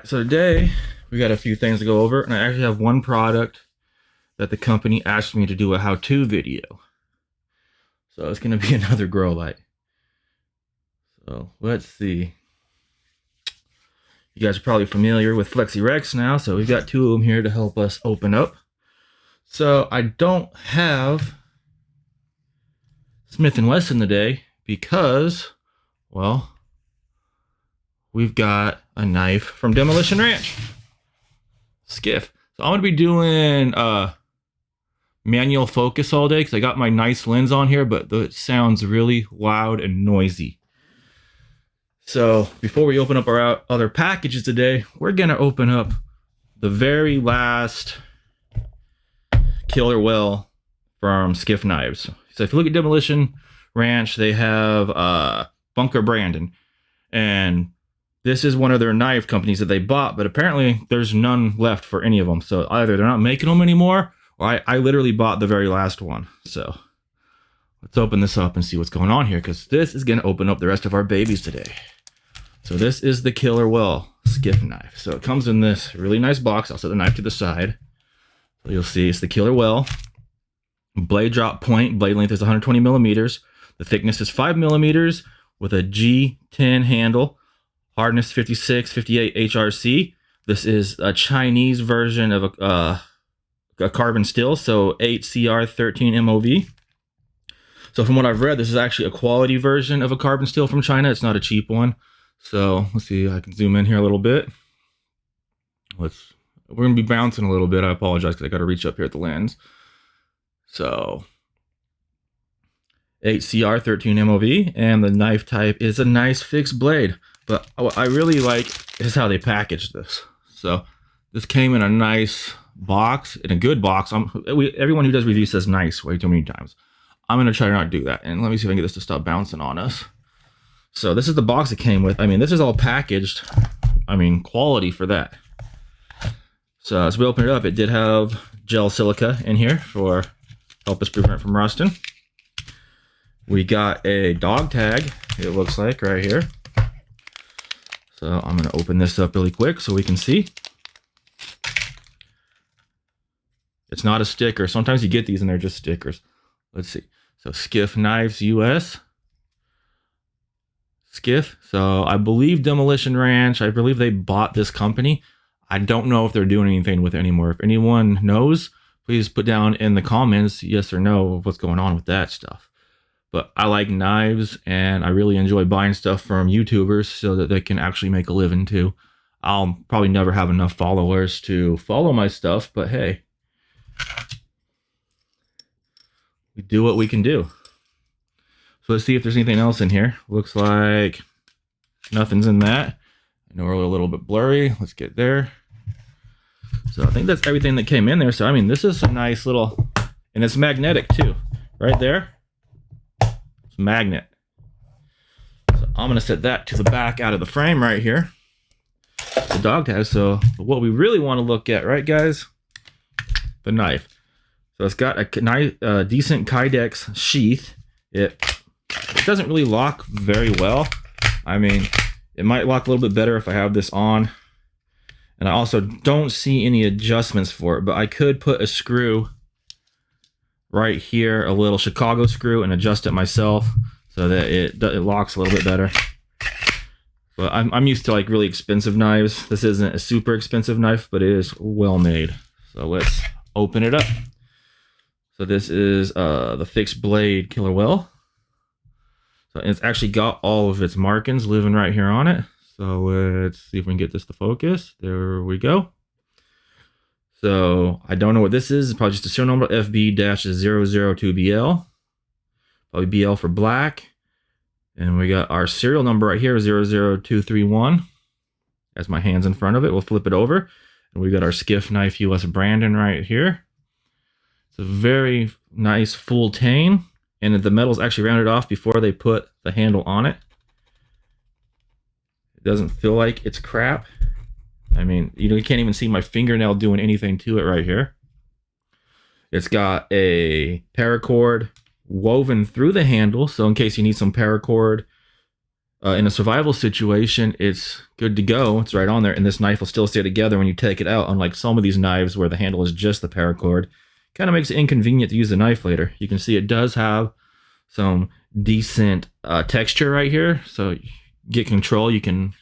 right, so today we got a few things to go over, and I actually have one product that the company asked me to do a how-to video. So it's going to be another grow light. So let's see. You guys are probably familiar with Flexi Rex now, so we've got two of them here to help us open up. So I don't have Smith & Wesson today because, well, we've got a knife from Demolition Ranch. Skiff. So I'm going to be doing manual focus all day because I got my nice lens on here, but it sounds really loud and noisy. So before we open up our other packages today, we're going to open up the very last killer well from Skiff Knives. So if you look at Demolition Ranch, they have Bunker Brandon, and this is one of their knife companies that they bought, but apparently there's none left for any of them. So either they're not making them anymore, or I literally bought the very last one. So let's open this up and see what's going on here, because this is going to open up the rest of our babies today. So this is the Killer Well Skiff knife. So it comes in this really nice box. I'll set the knife to the side. So you'll see it's the Killer Well. Blade drop point. Blade length is 120 millimeters. The thickness is 5 millimeters with a G10 handle. Hardness 56, 58 HRC. This is a Chinese version of a carbon steel, so 8CR13 MOV. So from what I've read, this is actually a quality version of a carbon steel from China. It's not a cheap one. So let's see, I can zoom in here a little bit. We're going to be bouncing a little bit. I apologize because I got to reach up here at the lens. So 8CR13 MOV, and the knife type is a nice fixed blade. But what I really like is how they packaged this. So this came in a nice box, in a good box. Everyone who does reviews says nice way too many times. I'm going to try to not do that. And let me see if I can get this to stop bouncing on us. So this is the box it came with. I mean, this is all packaged. I mean, quality for that. So as we open it up, it did have gel silica in here for help us prevent from rusting. We got a dog tag, it looks like, right here. So I'm going to open this up really quick so we can see. It's not a sticker. Sometimes you get these and they're just stickers. Let's see. So Skiff Knives US. Skiff. So I believe Demolition Ranch, I believe they bought this company. I don't know if they're doing anything with it anymore. If anyone knows, please put down in the comments yes or no what's going on with that stuff. But I like knives, and I really enjoy buying stuff from YouTubers so that they can actually make a living too. I'll probably never have enough followers to follow my stuff, but hey, we do what we can do. So let's see if there's anything else in here. Looks like nothing's in that. I know we're a little bit blurry. Let's get there. So I think that's everything that came in there. So I mean, this is a nice little, and it's magnetic too, right there. Magnet. So I'm going to set that to the back out of the frame right here. The dog tag. So what we really want to look at, right guys? The knife. So it's got a decent Kydex sheath. It doesn't really lock very well. I mean, it might lock a little bit better if I have this on. And I also don't see any adjustments for it, but I could put a screw right here, a little Chicago screw, and adjust it myself so that it locks a little bit better. But I'm used to like really expensive knives. This isn't a super expensive knife, but it is well made. So let's open it up. So this is the fixed blade Killer Well. So it's actually got all of its markings living right here on it. So let's see if we can get this to focus. There we go. So I don't know what this is. It's probably just a serial number, FB-002BL. Probably BL for black. And we got our serial number right here, 00231. That's my hands in front of it. We'll flip it over. And we got our Skiff Knife US Brandon right here. It's a very nice full tane. And the metal's actually rounded off before they put the handle on it. It doesn't feel like it's crap. I mean, you can't even see my fingernail doing anything to it right here. It's got a paracord woven through the handle, so in case you need some paracord In a survival situation, it's good to go. It's right on there, and this knife will still stay together when you take it out, unlike some of these knives where the handle is just the paracord. Kind of makes it inconvenient to use the knife later. You can see it does have some decent texture right here, so you get control. You can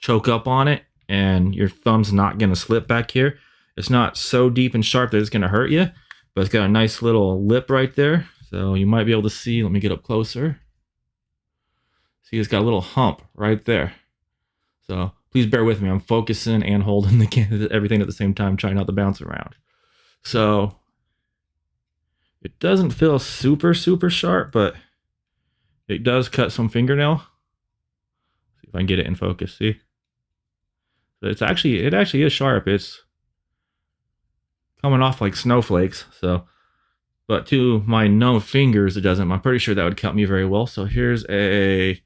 choke up on it, and your thumb's not going to slip back here. It's not so deep and sharp that it's going to hurt you, but it's got a nice little lip right there, so you might be able to see. Let me get up closer. See, it's got a little hump right there. So please bear with me. I'm focusing and holding everything at the same time, trying not to bounce around. So it doesn't feel super, super sharp, but it does cut some fingernail. See if I can get it in focus. See? So it actually is sharp. It's coming off like snowflakes. So, but to my known fingers, it doesn't. I'm pretty sure that would cut me very well. So here's an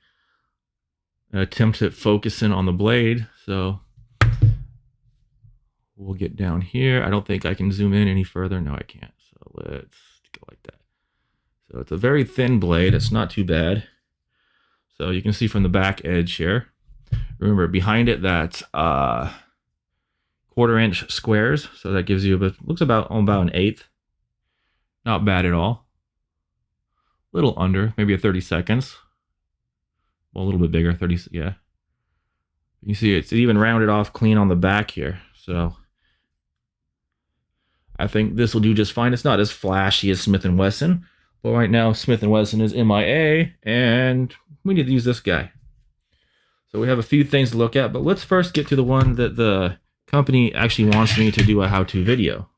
attempt at focusing on the blade. So we'll get down here. I don't think I can zoom in any further. No, I can't. So let's go like that. So it's a very thin blade. It's not too bad. So you can see from the back edge here. Remember, behind it, that's 1/4-inch squares. So that gives you looks about an 1/8. Not bad at all. A little under, maybe a 32nds. Well, a little bit bigger, 30, yeah. You see it's even rounded off clean on the back here. So I think this will do just fine. It's not as flashy as Smith & Wesson, but right now Smith & Wesson is MIA, and we need to use this guy. So we have a few things to look at, but let's first get to the one that the company actually wants me to do a how-to video.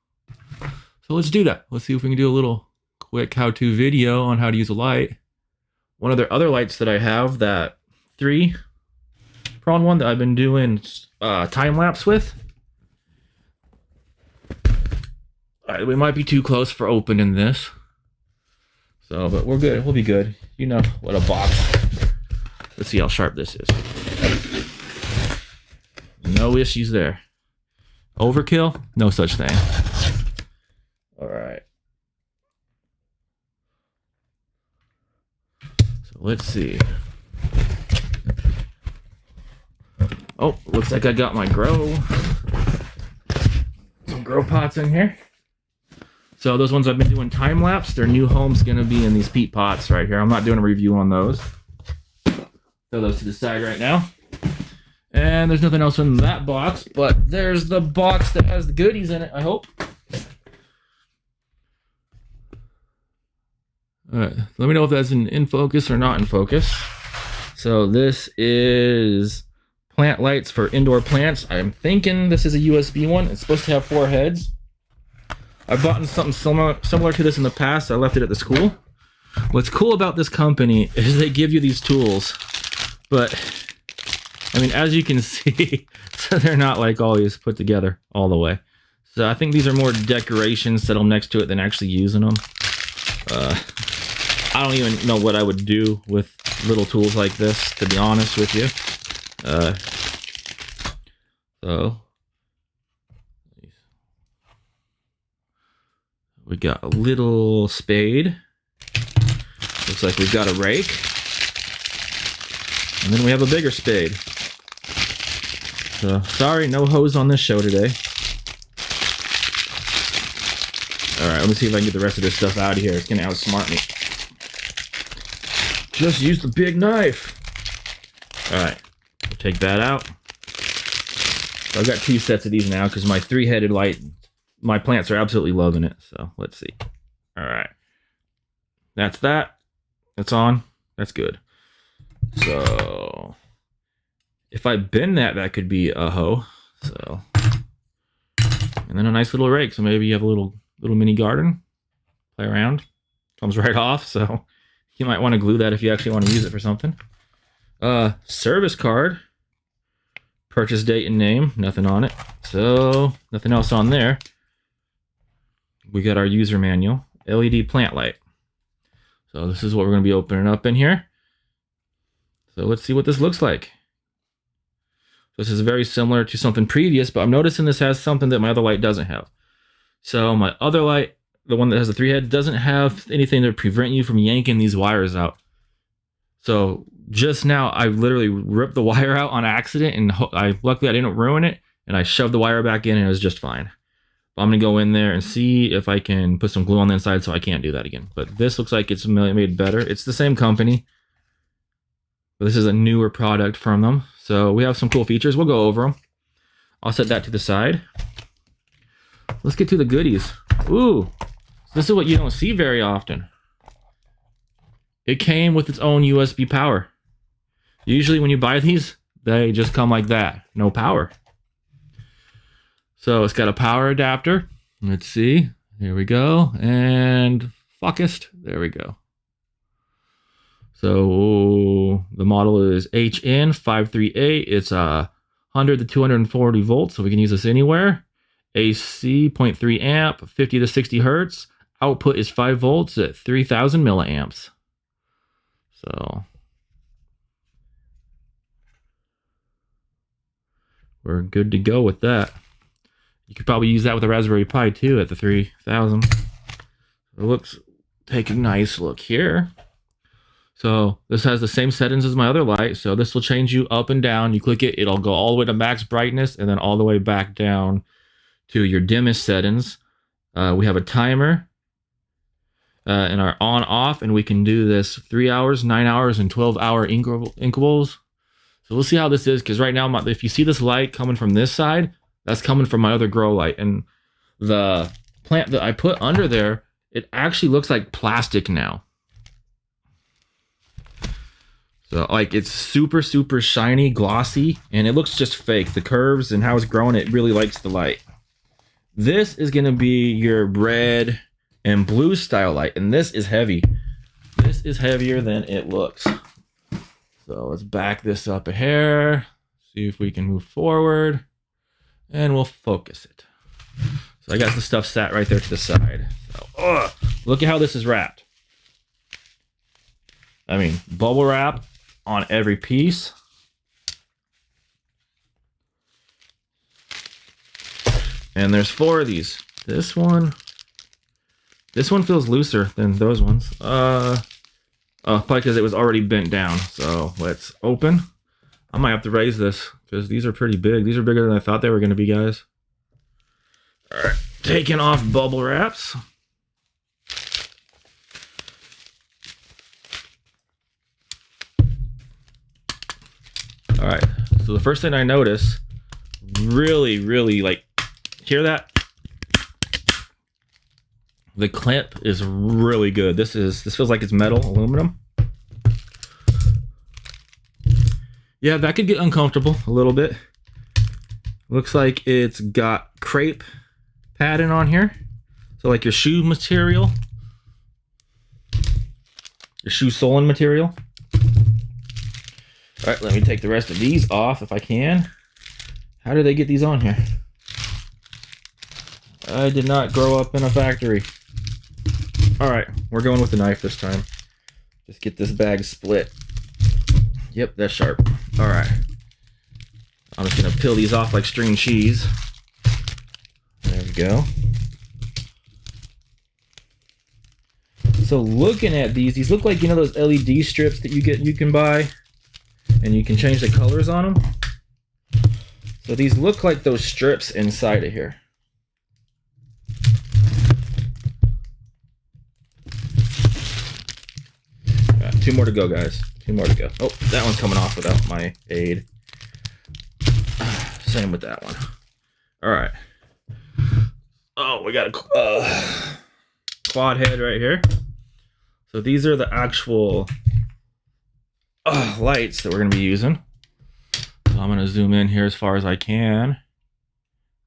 So let's do that. Let's see if we can do a little quick how-to video on how to use a light. One of the other lights that I have, that 3-prong one that I've been doing time-lapse with. All right, we might be too close for opening this. So, but we're good. We'll be good. You know what a box. Let's see how sharp this is. No issues there. Overkill? No such thing. All right. So let's see. Oh, looks like I got my some grow pots in here. So those ones I've been doing time lapse, their new home's gonna be in these peat pots right here. I'm not doing a review on those. Throw those to the side right now. And there's nothing else in that box, but there's the box that has the goodies in it, I hope. All right, let me know if that's in focus or not in focus. So this is plant lights for indoor plants. I'm thinking this is a USB one. It's supposed to have 4 heads. I've bought something similar to this in the past. I left it at the school. What's cool about this company is they give you these tools, but I mean, as you can see, so they're not like always put together all the way. So I think these are more decorations set them next to it than actually using them. I don't even know what I would do with little tools like this, to be honest with you. So we got a little spade. Looks like we've got a rake. And then we have a bigger spade. So, sorry, no hose on this show today. Alright, let me see if I can get the rest of this stuff out of here. It's going to outsmart me. Just use the big knife. Alright, we'll take that out. So I've got 2 sets of these now because my 3-headed light, my plants are absolutely loving it. So, let's see. Alright. That's that. That's on. That's good. So if I bend that, that could be a hoe. So, and then a nice little rake. So maybe you have a little mini garden, play around. Comes right off. So you might want to glue that if you actually want to use it for something. Service card, purchase date and name, nothing on it. So nothing else on there. We got our user manual, LED plant light. So this is what we're going to be opening up in here. So let's see what this looks like. This is very similar to something previous, but I'm noticing this has something that my other light doesn't have. So my other light, the one that has the 3 head, doesn't have anything to prevent you from yanking these wires out. So just now, I literally ripped the wire out on accident, and luckily I didn't ruin it, and I shoved the wire back in, and it was just fine. But I'm gonna go in there and see if I can put some glue on the inside so I can't do that again. But this looks like it's made better. It's the same company, but this is a newer product from them. So we have some cool features. We'll go over them. I'll set that to the side. Let's get to the goodies. Ooh, this is what you don't see very often. It came with its own USB power. Usually when you buy these, they just come like that, no power. So it's got a power adapter. Let's see, here we go, and focused, there we go. So the model is HN538. It's 100 to 240 volts, so we can use this anywhere. AC 0.3 amp, 50 to 60 hertz. Output is 5 volts at 3000 milliamps. So we're good to go with that. You could probably use that with a Raspberry Pi too at the 3000. It looks, take a nice look here. So this has the same settings as my other light. So this will change you up and down. You click it, it'll go all the way to max brightness and then all the way back down to your dimmest settings. We have a timer and our on off, and we can do this 3 hours, 9 hours, and 12-hour intervals. So we'll see how this is, because right now, if you see this light coming from this side, that's coming from my other grow light. And the plant that I put under there, it actually looks like plastic now. So like it's super, super shiny, glossy, and it looks just fake. The curves and how it's growing, it really likes the light. This is gonna be your red and blue style light, and this is heavy. This is heavier than it looks. So let's back this up a hair, see if we can move forward, and we'll focus it. So I got the stuff sat right there to the side. So, look at how this is wrapped. I mean, bubble wrap on every piece. And there's 4 of these. This one feels looser than those ones. Probably because it was already bent down. So let's open. I might have to raise this because these are pretty big. These are bigger than I thought they were going to be, guys. All right, taking off bubble wraps. All right, so the first thing I notice, really like, hear that? The clamp is really good. This feels like it's metal, aluminum. Yeah, that could get uncomfortable a little bit. Looks like it's got crepe padding on here. So like your shoe material, your shoe soling material. All right, let me take the rest of these off if I can. How did they get these on here? I did not grow up in a factory. All right, we're going with the knife this time. Just get this bag split. Yep, that's sharp. All right. I'm just gonna peel these off like string cheese. There we go. So looking at these look like, you know, those LED strips that you can buy, and you can change the colors on them. So these look like those strips inside of here. Got 2 more to go, guys. 2 more to go. Oh, that one's coming off without my aid. Same with that one. All right. Oh, we got a quad head right here. So these are the actual lights that we're going to be using. So I'm going to zoom in here as far as I can.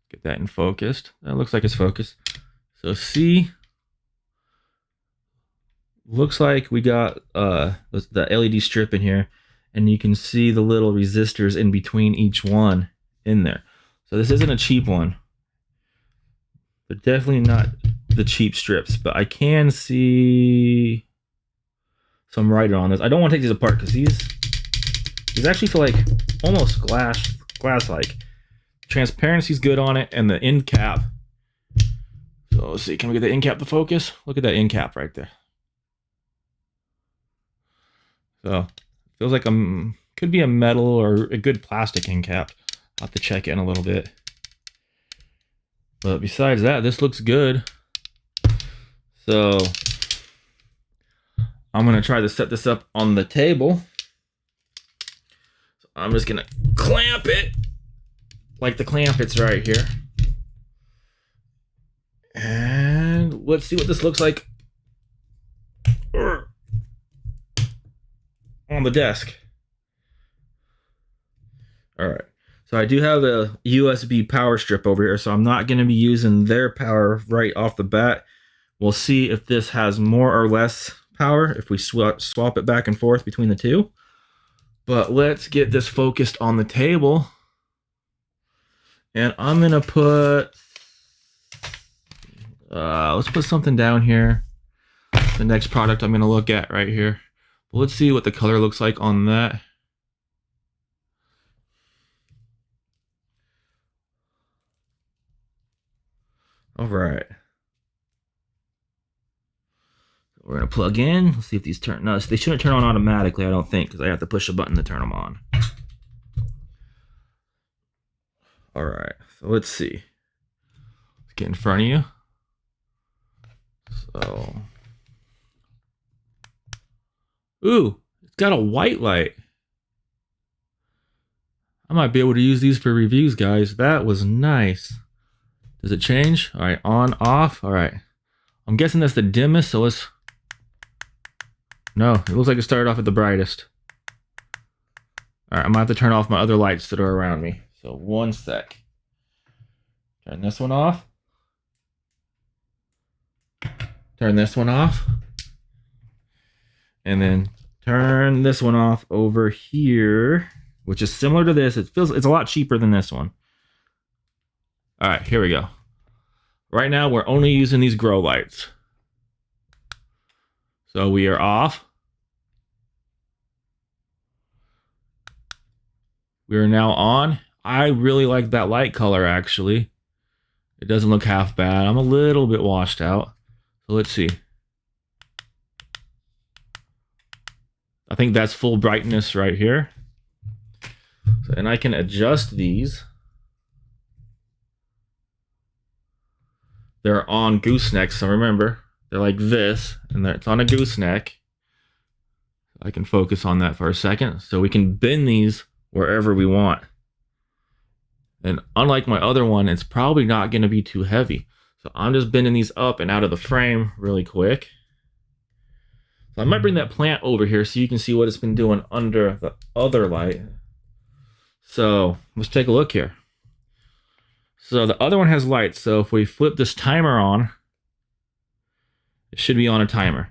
Get that in focused. That looks like it's focused. So see, looks like we got the LED strip in here, and you can see the little resistors in between each one in there. So this isn't a cheap one. They're definitely not the cheap strips, but I can see some writing on this. I don't want to take these apart because these actually feel like almost glass-like. Transparency's good on it, and the end cap. So let's see, can we get the end cap to focus? Look at that end cap right there. So Feels like could be a metal or a good plastic end cap. I'll have to check in a little bit. But besides that, this looks good. So I'm gonna try to set this up on the table. So I'm just gonna clamp it like the clamp it's right here. And let's see what this looks like on the desk. All right. So I do have a USB power strip over here, so I'm not going to be using their power right off the bat. We'll see if this has more or less power if we swap it back and forth between the two. But let's get this focused on the table. And I'm going to put... let's put something down here. The next product I'm going to look at right here. But let's see what the color looks like on that. All right. We're going to plug in. Let's see if these turn. No, they shouldn't turn on automatically, I don't think, because I have to push a button to turn them on. All right. So let's see. Let's get in front of you. So. Ooh, it's got a white light. I might be able to use these for reviews, guys. That was nice. Does it change? All right, on, off. All right. I'm guessing that's the dimmest, so let's... No, it looks like it started off at the brightest. All right, I'm gonna have to turn off my other lights that are around me. So 1 sec. Turn this one off. Turn this one off. And then turn this one off over here, which is similar to this. It's a lot cheaper than this one. All right, here we go. Right now, we're only using these grow lights. So we are off. We are now on. I really like that light color, actually. It doesn't look half bad. I'm a little bit washed out. So let's see. I think that's full brightness right here. So, and I can adjust these. They're on goosenecks, so remember, they're like this, and it's on a gooseneck. I can focus on that for a second. So we can bend these wherever we want. And unlike my other one, it's probably not going to be too heavy. So I'm just bending these up and out of the frame really quick. So I might bring that plant over here so you can see what it's been doing under the other light. So let's take a look here. So the other one has lights. So if we flip this timer on, it should be on a timer.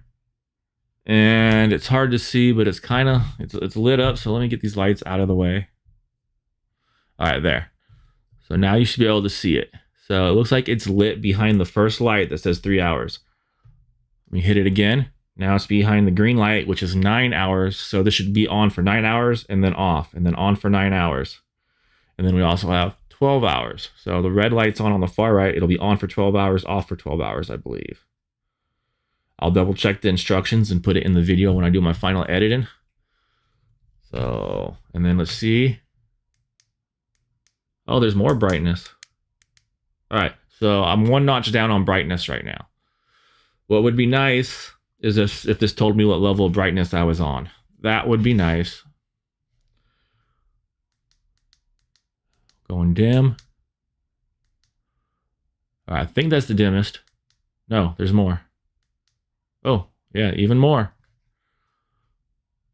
And it's hard to see, but it's kind of, it's lit up. So let me get these lights out of the way. All right, there. So now you should be able to see it. So it looks like it's lit behind the first light that says 3 hours. Let me hit it again. Now it's behind the green light, which is 9 hours. So this should be on for 9 hours and then off and then on for 9 hours. And then we also have 12 hours. So the red light's on the far right. It'll be on for 12 hours, off for 12 hours, I believe. I'll double check the instructions and put it in the video when I do my final editing. So, and then let's see. Oh, there's more brightness. All right, so I'm 1 notch down on brightness right now. What would be nice is if this told me what level of brightness I was on. That would be nice. Going dim. All right, I think that's the dimmest. No, there's more. Oh, yeah, even more.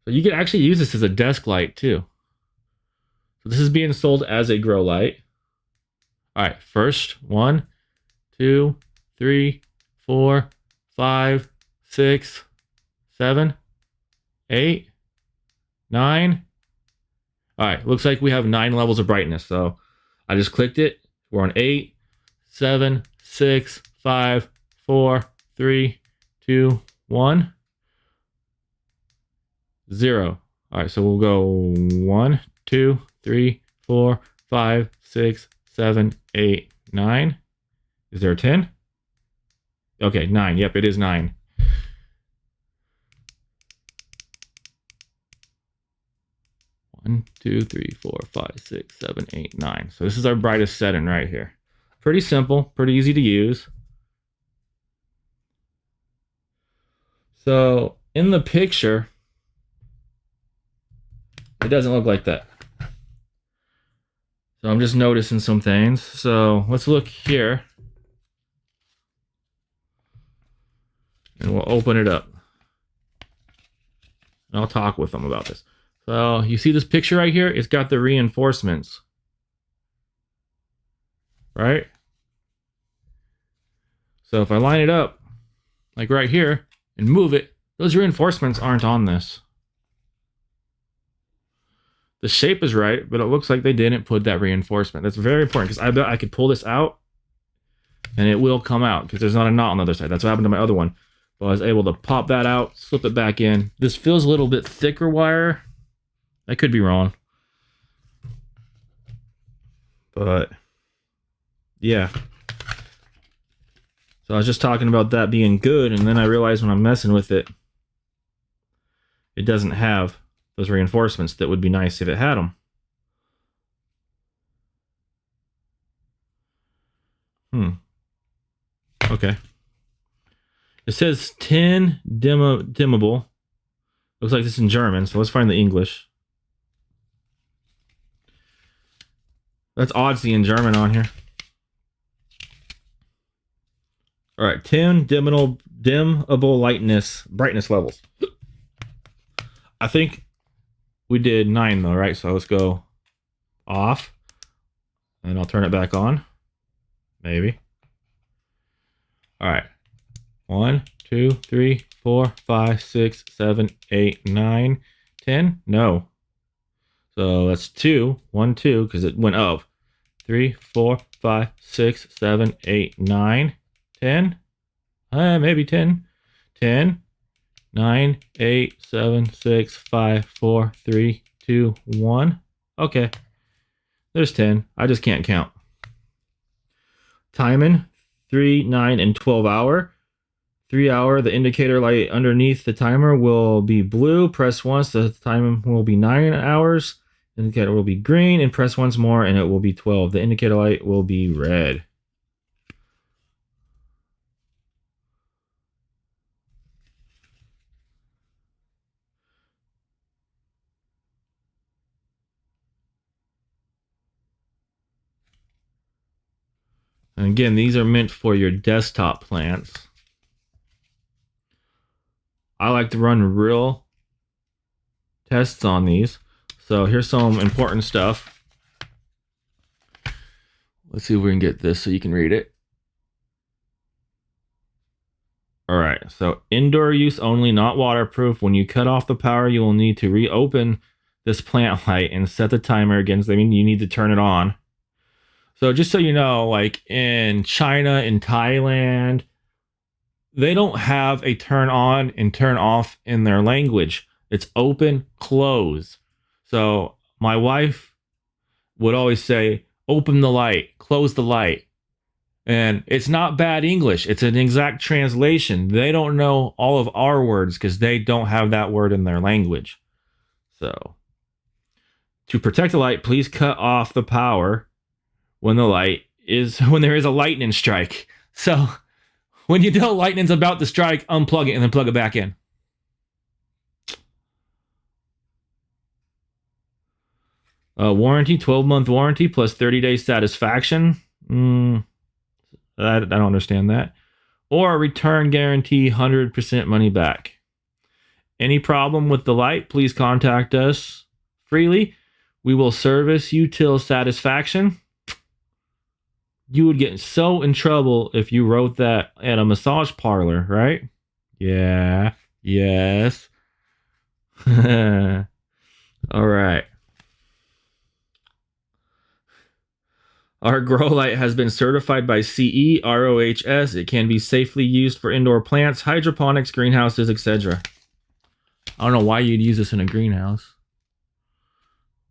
So you could actually use this as a desk light too. So this is being sold as a grow light. All right, first 1, 2, 3, 4, 5, 6, 7, 8, 9. All right, looks like we have 9 levels of brightness. So I just clicked it. We're on 8, 7, 6, 5, 4, 3, 2, 1, 0. All right, so we'll go 1, 2, 3, 4, 5, 6, 7, 8, 9. Is there a 10? Okay, 9. Yep, it is 9. 1, 2, 3, 4, 5, 6, 7, 8, 9. So this is our brightest setting right here. Pretty simple, pretty easy to use. So in the picture, it doesn't look like that. So I'm just noticing some things. So let's look here. And we'll open it up. And I'll talk with them about this. So you see this picture right here? It's got the reinforcements. Right? So if I line it up, like right here, and move it, those reinforcements aren't on this. The shape is right, but it looks like they didn't put that reinforcement. That's very important, because I bet I could pull this out, and it will come out, because there's not a knot on the other side. That's what happened to my other one. But I was able to pop that out, slip it back in. This feels a little bit thicker wire. I could be wrong. But, yeah. So I was just talking about that being good, and then I realized when I'm messing with it, it doesn't have those reinforcements that would be nice if it had them. Okay. It says 10 dimmable. Looks like this is in German, so let's find the English. That's odd seeing German on here. All right, 10 dimmable brightness levels. I think we did 9 though, right? So let's go off, and I'll turn it back on. Maybe. All right. 1, 2, 3, 4, 5, 6, 7, 8, 9, 10. No. So that's 2. 1, 2, because it went up. 3, 4, 5, 6, 7, 8, 9, 10. Maybe 10. 10, 9, 8, 7, 6, 5, 4, 3, 2, 1. Okay. There's 10. I just can't count. Timing 3, 9, and 12 hour. 3 hour, the indicator light underneath the timer will be blue. Press once, the time will be 9 hours. The indicator will be green, and press once more, and it will be 12. The indicator light will be red. And again, these are meant for your desktop plants. I like to run real tests on these. So here's some important stuff. Let's see if we can get this so you can read it. All right, so indoor use only, not waterproof. When you cut off the power, you will need to reopen this plant light and set the timer again. So, I mean, you need to turn it on. So just so you know, like in China, in Thailand, they don't have a turn on and turn off in their language. It's open, close. So my wife would always say, open the light, close the light. And it's not bad English. It's an exact translation. They don't know all of our words because they don't have that word in their language. So to protect the light, please cut off the power when there is a lightning strike. So when you know lightning's about to strike, unplug it and then plug it back in. Warranty, 12-month warranty plus 30-day satisfaction. I don't understand that. Or a return guarantee, 100% money back. Any problem with the light, please contact us freely. We will service you till satisfaction. You would get so in trouble if you wrote that at a massage parlor, right? Yeah. Yes. All right. Our grow light has been certified by CE, ROHS. It can be safely used for indoor plants, hydroponics, greenhouses, etc. I don't know why you'd use this in a greenhouse,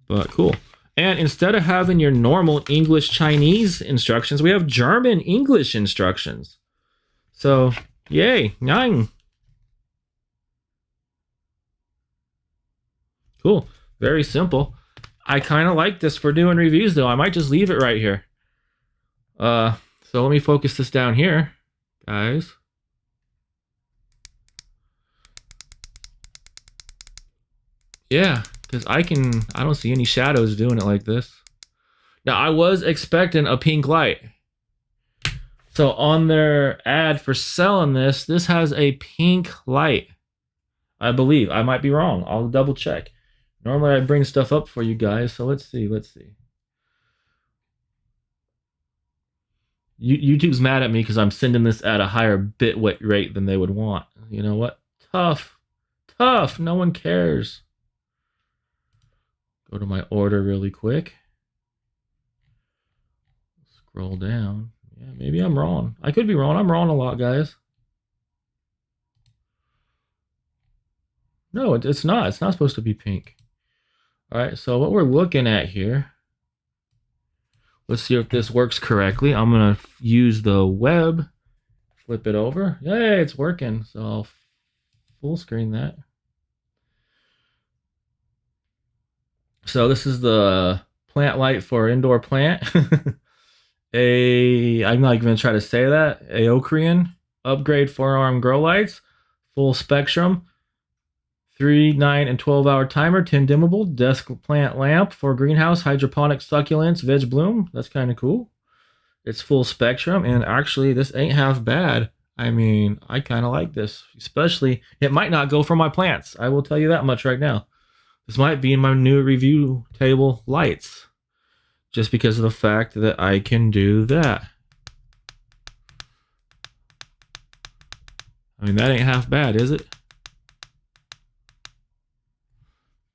but cool. And instead of having your normal English Chinese instructions, we have German English instructions. So, yay, 9. Cool. Very simple. I kind of like this for doing reviews though. I might just leave it right here. So let me focus this down here, guys. Yeah, because I don't see any shadows doing it like this. Now, I was expecting a pink light. So on their ad for selling this, this has a pink light. I believe. I might be wrong. I'll double check. Normally I bring stuff up for you guys, so let's see. YouTube's mad at me because I'm sending this at a higher bit rate than they would want. You know what? Tough. No one cares. Go to my order really quick. Scroll down. Yeah, maybe I'm wrong. I could be wrong. I'm wrong a lot, guys. No, it's not. It's not supposed to be pink. All right, so what we're looking at here, let's see if this works correctly. I'm going to use the web, flip it over. Yay, it's working. So I'll full screen that. So this is the plant light for indoor plant. I'm not even going to try to say that. Aocrian upgrade forearm grow lights, full spectrum. 3, 9, and 12-hour timer, 10 dimmable, desk plant lamp for greenhouse, hydroponic succulents, veg bloom. That's kind of cool. It's full spectrum, and actually, this ain't half bad. I mean, I kind of like this, especially, it might not go for my plants. I will tell you that much right now. This might be in my new review table lights, just because of the fact that I can do that. I mean, that ain't half bad, is it?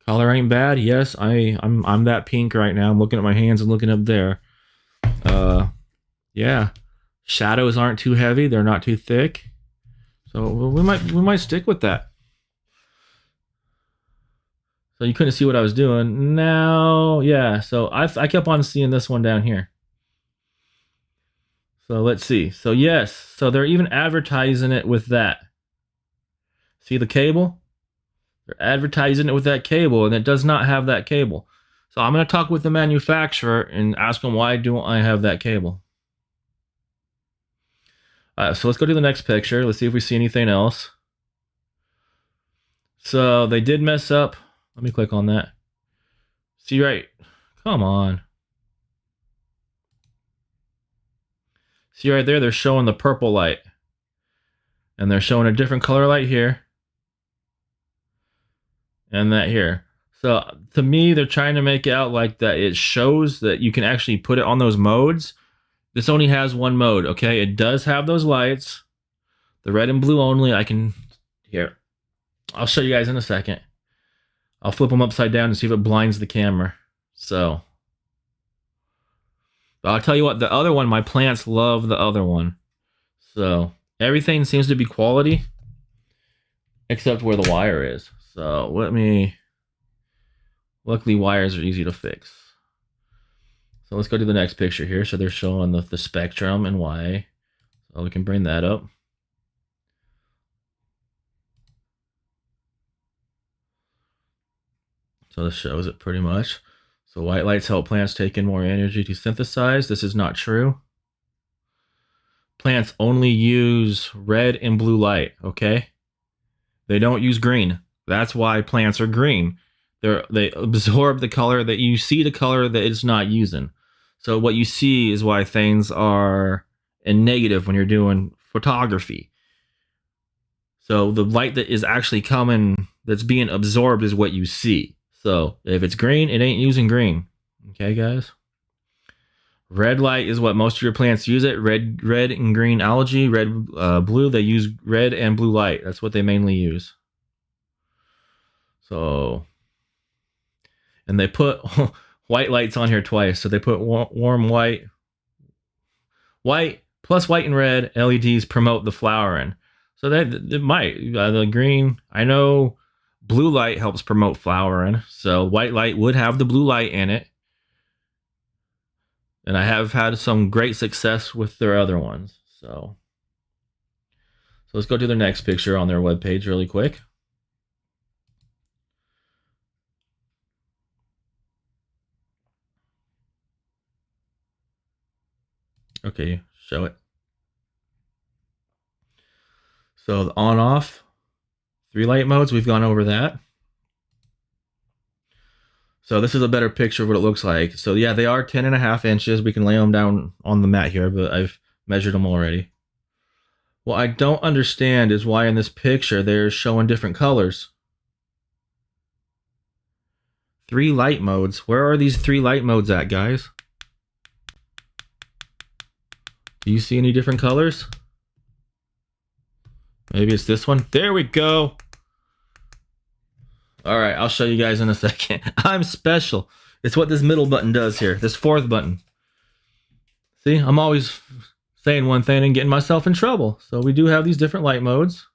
Color ain't bad. Yes, I'm that pink right now. I'm looking at my hands and looking up there. Yeah. Shadows aren't too heavy. They're not too thick. So we might stick with that. So you couldn't see what I was doing. Now, yeah. So I kept on seeing this one down here. So let's see. So yes. So they're even advertising it with that. See the cable? They're advertising it with that cable, and it does not have that cable. So I'm going to talk with the manufacturer and ask them why don't I have that cable. So let's go to the next picture. Let's see if we see anything else. So they did mess up. Let me click on that. See right. Come on. See right there, they're showing the purple light. And they're showing a different color light here. And that here. So to me, they're trying to make it out like that it shows that you can actually put it on those modes. This only has one mode, okay? It does have those lights. The red and blue only. Here. I'll show you guys in a second. I'll flip them upside down and see if it blinds the camera. So. But I'll tell you what, the other one, my plants love the other one. So everything seems to be quality. Except where the wire is. So luckily wires are easy to fix. So let's go to the next picture here. So they're showing the spectrum and why. So we can bring that up. So this shows it pretty much. So white lights help plants take in more energy to synthesize. This is not true. Plants only use red and blue light, okay? They don't use green. That's why plants are green. They absorb the color that you see, the color that it's not using. So what you see is why things are in negative when you're doing photography. So the light that is actually coming, that's being absorbed, is what you see. So if it's green, it ain't using green. Okay, guys? Red light is what most of your plants use it. Red and green algae, blue, they use red and blue light. That's what they mainly use. So, and they put white lights on here twice. So they put warm white plus white and red LEDs promote the flowering. So that it might, the green, I know blue light helps promote flowering. So white light would have the blue light in it. And I have had some great success with their other ones. So let's go to the next picture on their webpage really quick. Okay, show it. So the on off, 3 light modes, we've gone over that. So this is a better picture of what it looks like. So yeah, they are 10.5 inches. We can lay them down on the mat here, but I've measured them already. What I don't understand is why in this picture they're showing different colors. 3 light modes. Where are these 3 light modes at, guys? Do you see any different colors? Maybe it's this one. There we go. All right, I'll show you guys in a second. I'm special. It's what this middle button does here. This 4th button. See, I'm always saying one thing and getting myself in trouble. So we do have these different light modes.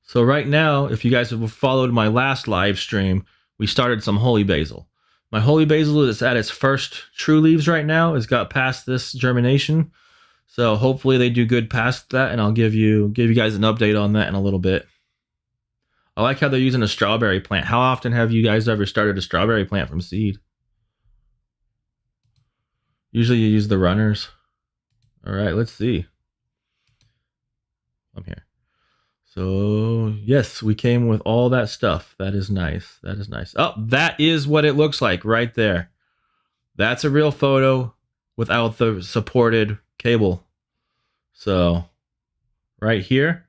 So right now, if you guys have followed my last live stream, we started some holy basil. My holy basil is at its first true leaves right now. It's got past this germination. So hopefully they do good past that, and I'll give you guys an update on that in a little bit. I like how they're using a strawberry plant. How often have you guys ever started a strawberry plant from seed? Usually you use the runners. All right, let's see. I'm here. So yes, we came with all that stuff. That is nice. That is nice. Oh, that is what it looks like right there. That's a real photo without the supported cable. So right here,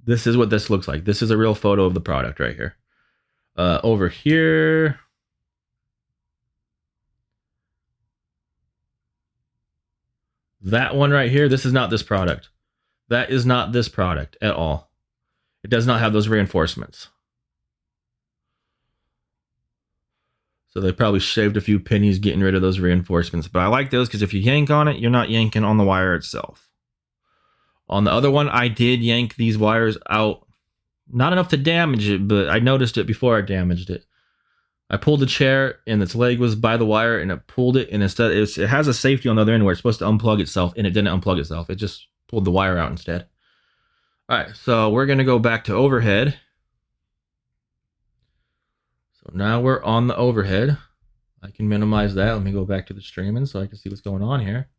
this is what this looks like. This is a real photo of the product right here. Over here, that one right here, this is not this product. That is not this product at all. It does not have those reinforcements. So they probably shaved a few pennies getting rid of those reinforcements. But I like those because if you yank on it, you're not yanking on the wire itself. On the other one, I did yank these wires out. Not enough to damage it, but I noticed it before I damaged it. I pulled the chair and its leg was by the wire and it pulled it. And instead, it has a safety on the other end where it's supposed to unplug itself, and it didn't unplug itself. It just pulled the wire out instead. All right, so we're going to go back to overhead. So now we're on the overhead. I can minimize that. Let me go back to the streaming so I can see what's going on here.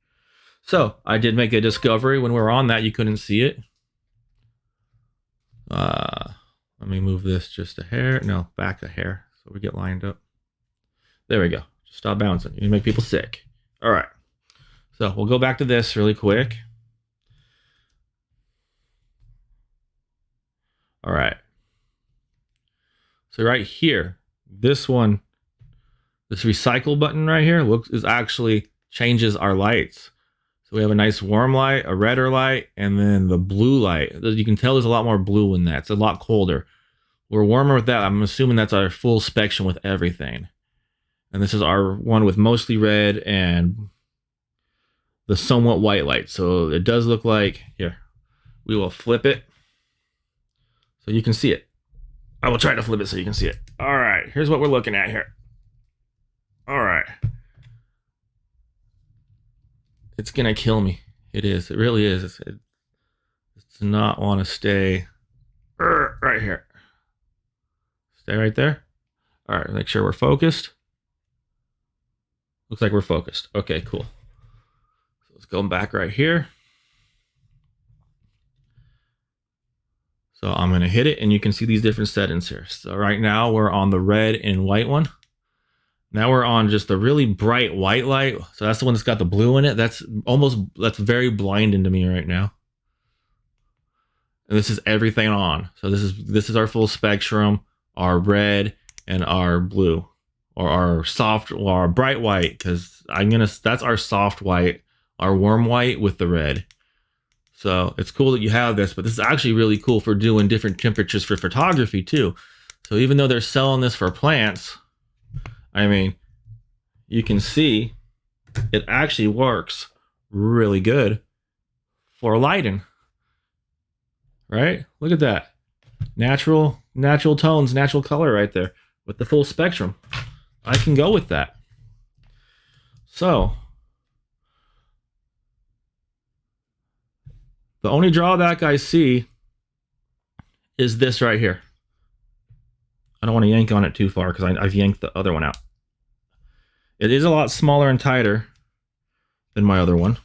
So I did make a discovery. When we were on that, you couldn't see it. Let me move this just a hair. No, back a hair so we get lined up. There we go. Just stop bouncing. You make people sick. All right. So we'll go back to this really quick. All right. So right here, this one, this recycle button right here is actually changes our lights. So we have a nice warm light, a redder light, and then the blue light. You can tell there's a lot more blue in that. It's a lot colder. We're warmer with that. I'm assuming that's our full spectrum with everything. And this is our one with mostly red and the somewhat white light. So it does look like, here, we will flip it so you can see it. I will try to flip it so you can see it. All right, here's what we're looking at here. All right. It's gonna kill me. It is. It really is. It's not want to stay right here. Stay right there. All right, make sure we're focused. Looks like we're focused. Okay, cool. So let's go back right here. So I'm gonna hit it and you can see these different settings here. So right now we're on the red and white one. Now we're on just the really bright white light. So that's the one that's got the blue in it. That's very blinding to me right now. And this is everything on. So this is our full spectrum, our red and our blue, or our soft or our bright white, because that's our soft white, our warm white with the red. So it's cool that you have this, but this is actually really cool for doing different temperatures for photography too. So even though they're selling this for plants, I mean, you can see it actually works really good for lighting, right? Look at that. Natural tones, natural color right there with the full spectrum. I can go with that. So the only drawback I see is this right here. I don't want to yank on it too far because I've yanked the other one out. It is a lot smaller and tighter than my other one.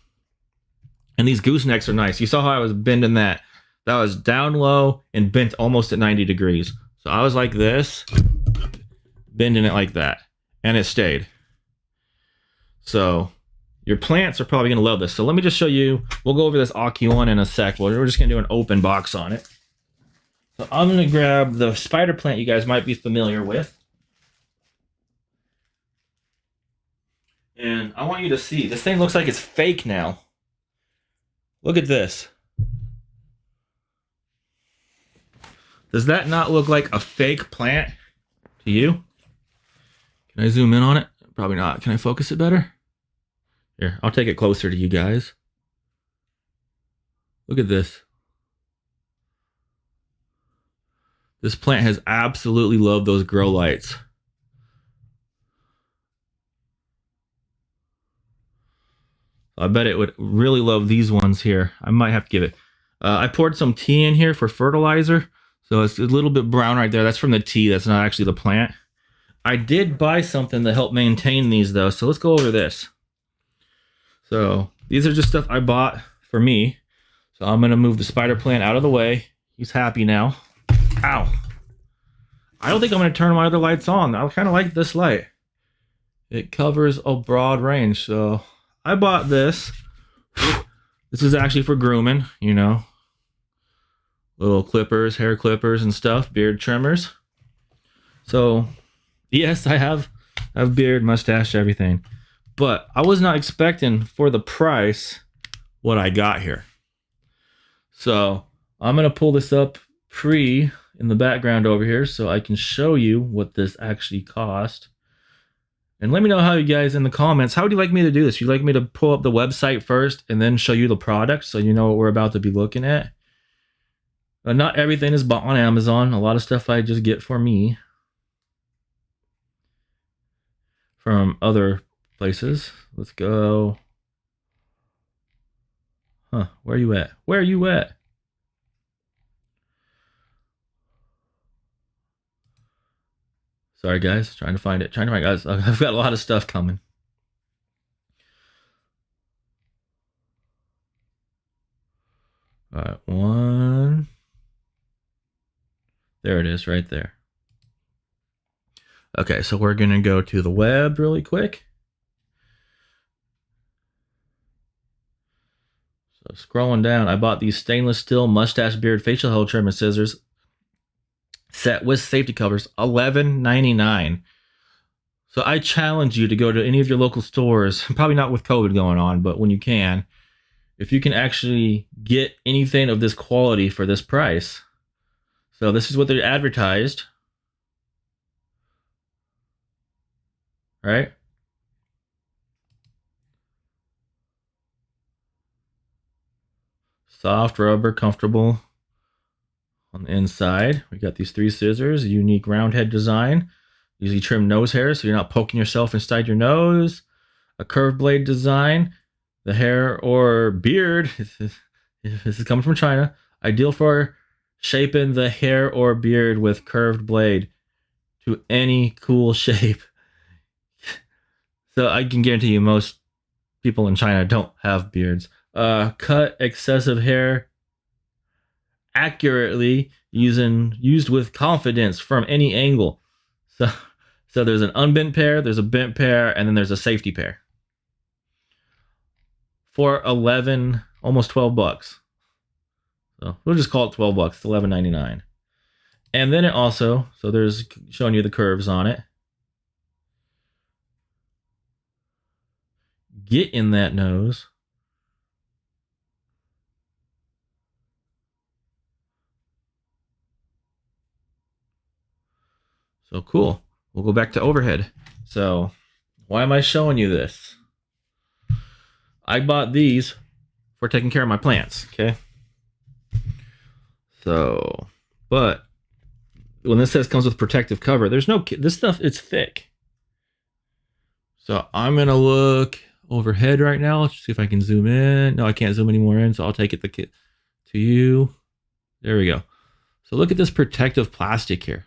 And these goosenecks are nice. You saw how I was bending that. That was down low and bent almost at 90 degrees. So I was like this, bending it like that. And it stayed. So your plants are probably going to love this. So let me just show you. We'll go over this Aki one in a sec. We're just going to do an open box on it. So I'm going to grab the spider plant you guys might be familiar with. And I want you to see. This thing looks like it's fake now. Look at this. Does that not look like a fake plant to you? Can I zoom in on it? Probably not. Can I focus it better? Here, I'll take it closer to you guys. Look at this. This plant has absolutely loved those grow lights. I bet it would really love these ones here. I might have to give it. I poured some tea in here for fertilizer. So it's a little bit brown right there. That's from the tea. That's not actually the plant. I did buy something to help maintain these though. So let's go over this. So these are just stuff I bought for me. So I'm going to move the spider plant out of the way. He's happy now. Ow. I don't think I'm going to turn my other lights on. I kind of like this light. It covers a broad range. So I bought this. This is actually for grooming, you know. Little clippers, hair clippers and stuff, beard trimmers. So, yes, I have beard, mustache, everything. But I was not expecting for the price what I got here. So, I'm going to pull this up in the background over here so I can show you what this actually cost. And let me know how you guys in the comments, how would you like me to do this? You'd like me to pull up the website first and then show you the product so you know what we're about to be looking at? Not everything is bought on Amazon. A lot of stuff I just get for me from other places. Let's go. Huh, where are you at? Where are you at? Sorry, guys. Trying to find it. Guys. I've got a lot of stuff coming. All right, one. There it is right there. Okay, so we're going to go to the web really quick. So scrolling down, I bought these stainless steel mustache beard facial hair trim and scissors set with safety covers, $11.99. So I challenge you to go to any of your local stores, probably not with COVID going on, but when you can, if you can actually get anything of this quality for this price. So this is what they're advertised. Right? Soft rubber, comfortable on the inside. We got these 3 scissors, a unique round head design. Easy trim nose hair so you're not poking yourself inside your nose. A curved blade design. The hair or beard, this is coming from China, ideal for shaping the hair or beard with curved blade to any cool shape. So I can guarantee you most people in China don't have beards. Cut excessive hair accurately used with confidence from any angle. So there's an unbent pair, there's a bent pair, and then there's a safety pair. For 11, almost 12 bucks. So we'll just call it 12 bucks, $11.99. And then it also, so there's showing you the curves on it. Get in that nose. So cool. We'll go back to overhead. So why am I showing you this? I bought these for taking care of my plants, okay? So, but when this says comes with protective cover, there's no, this stuff, it's thick. So I'm going to look overhead right now. Let's see if I can zoom in. No, I can't zoom any more in, so I'll take it to you. There we go. So look at this protective plastic here.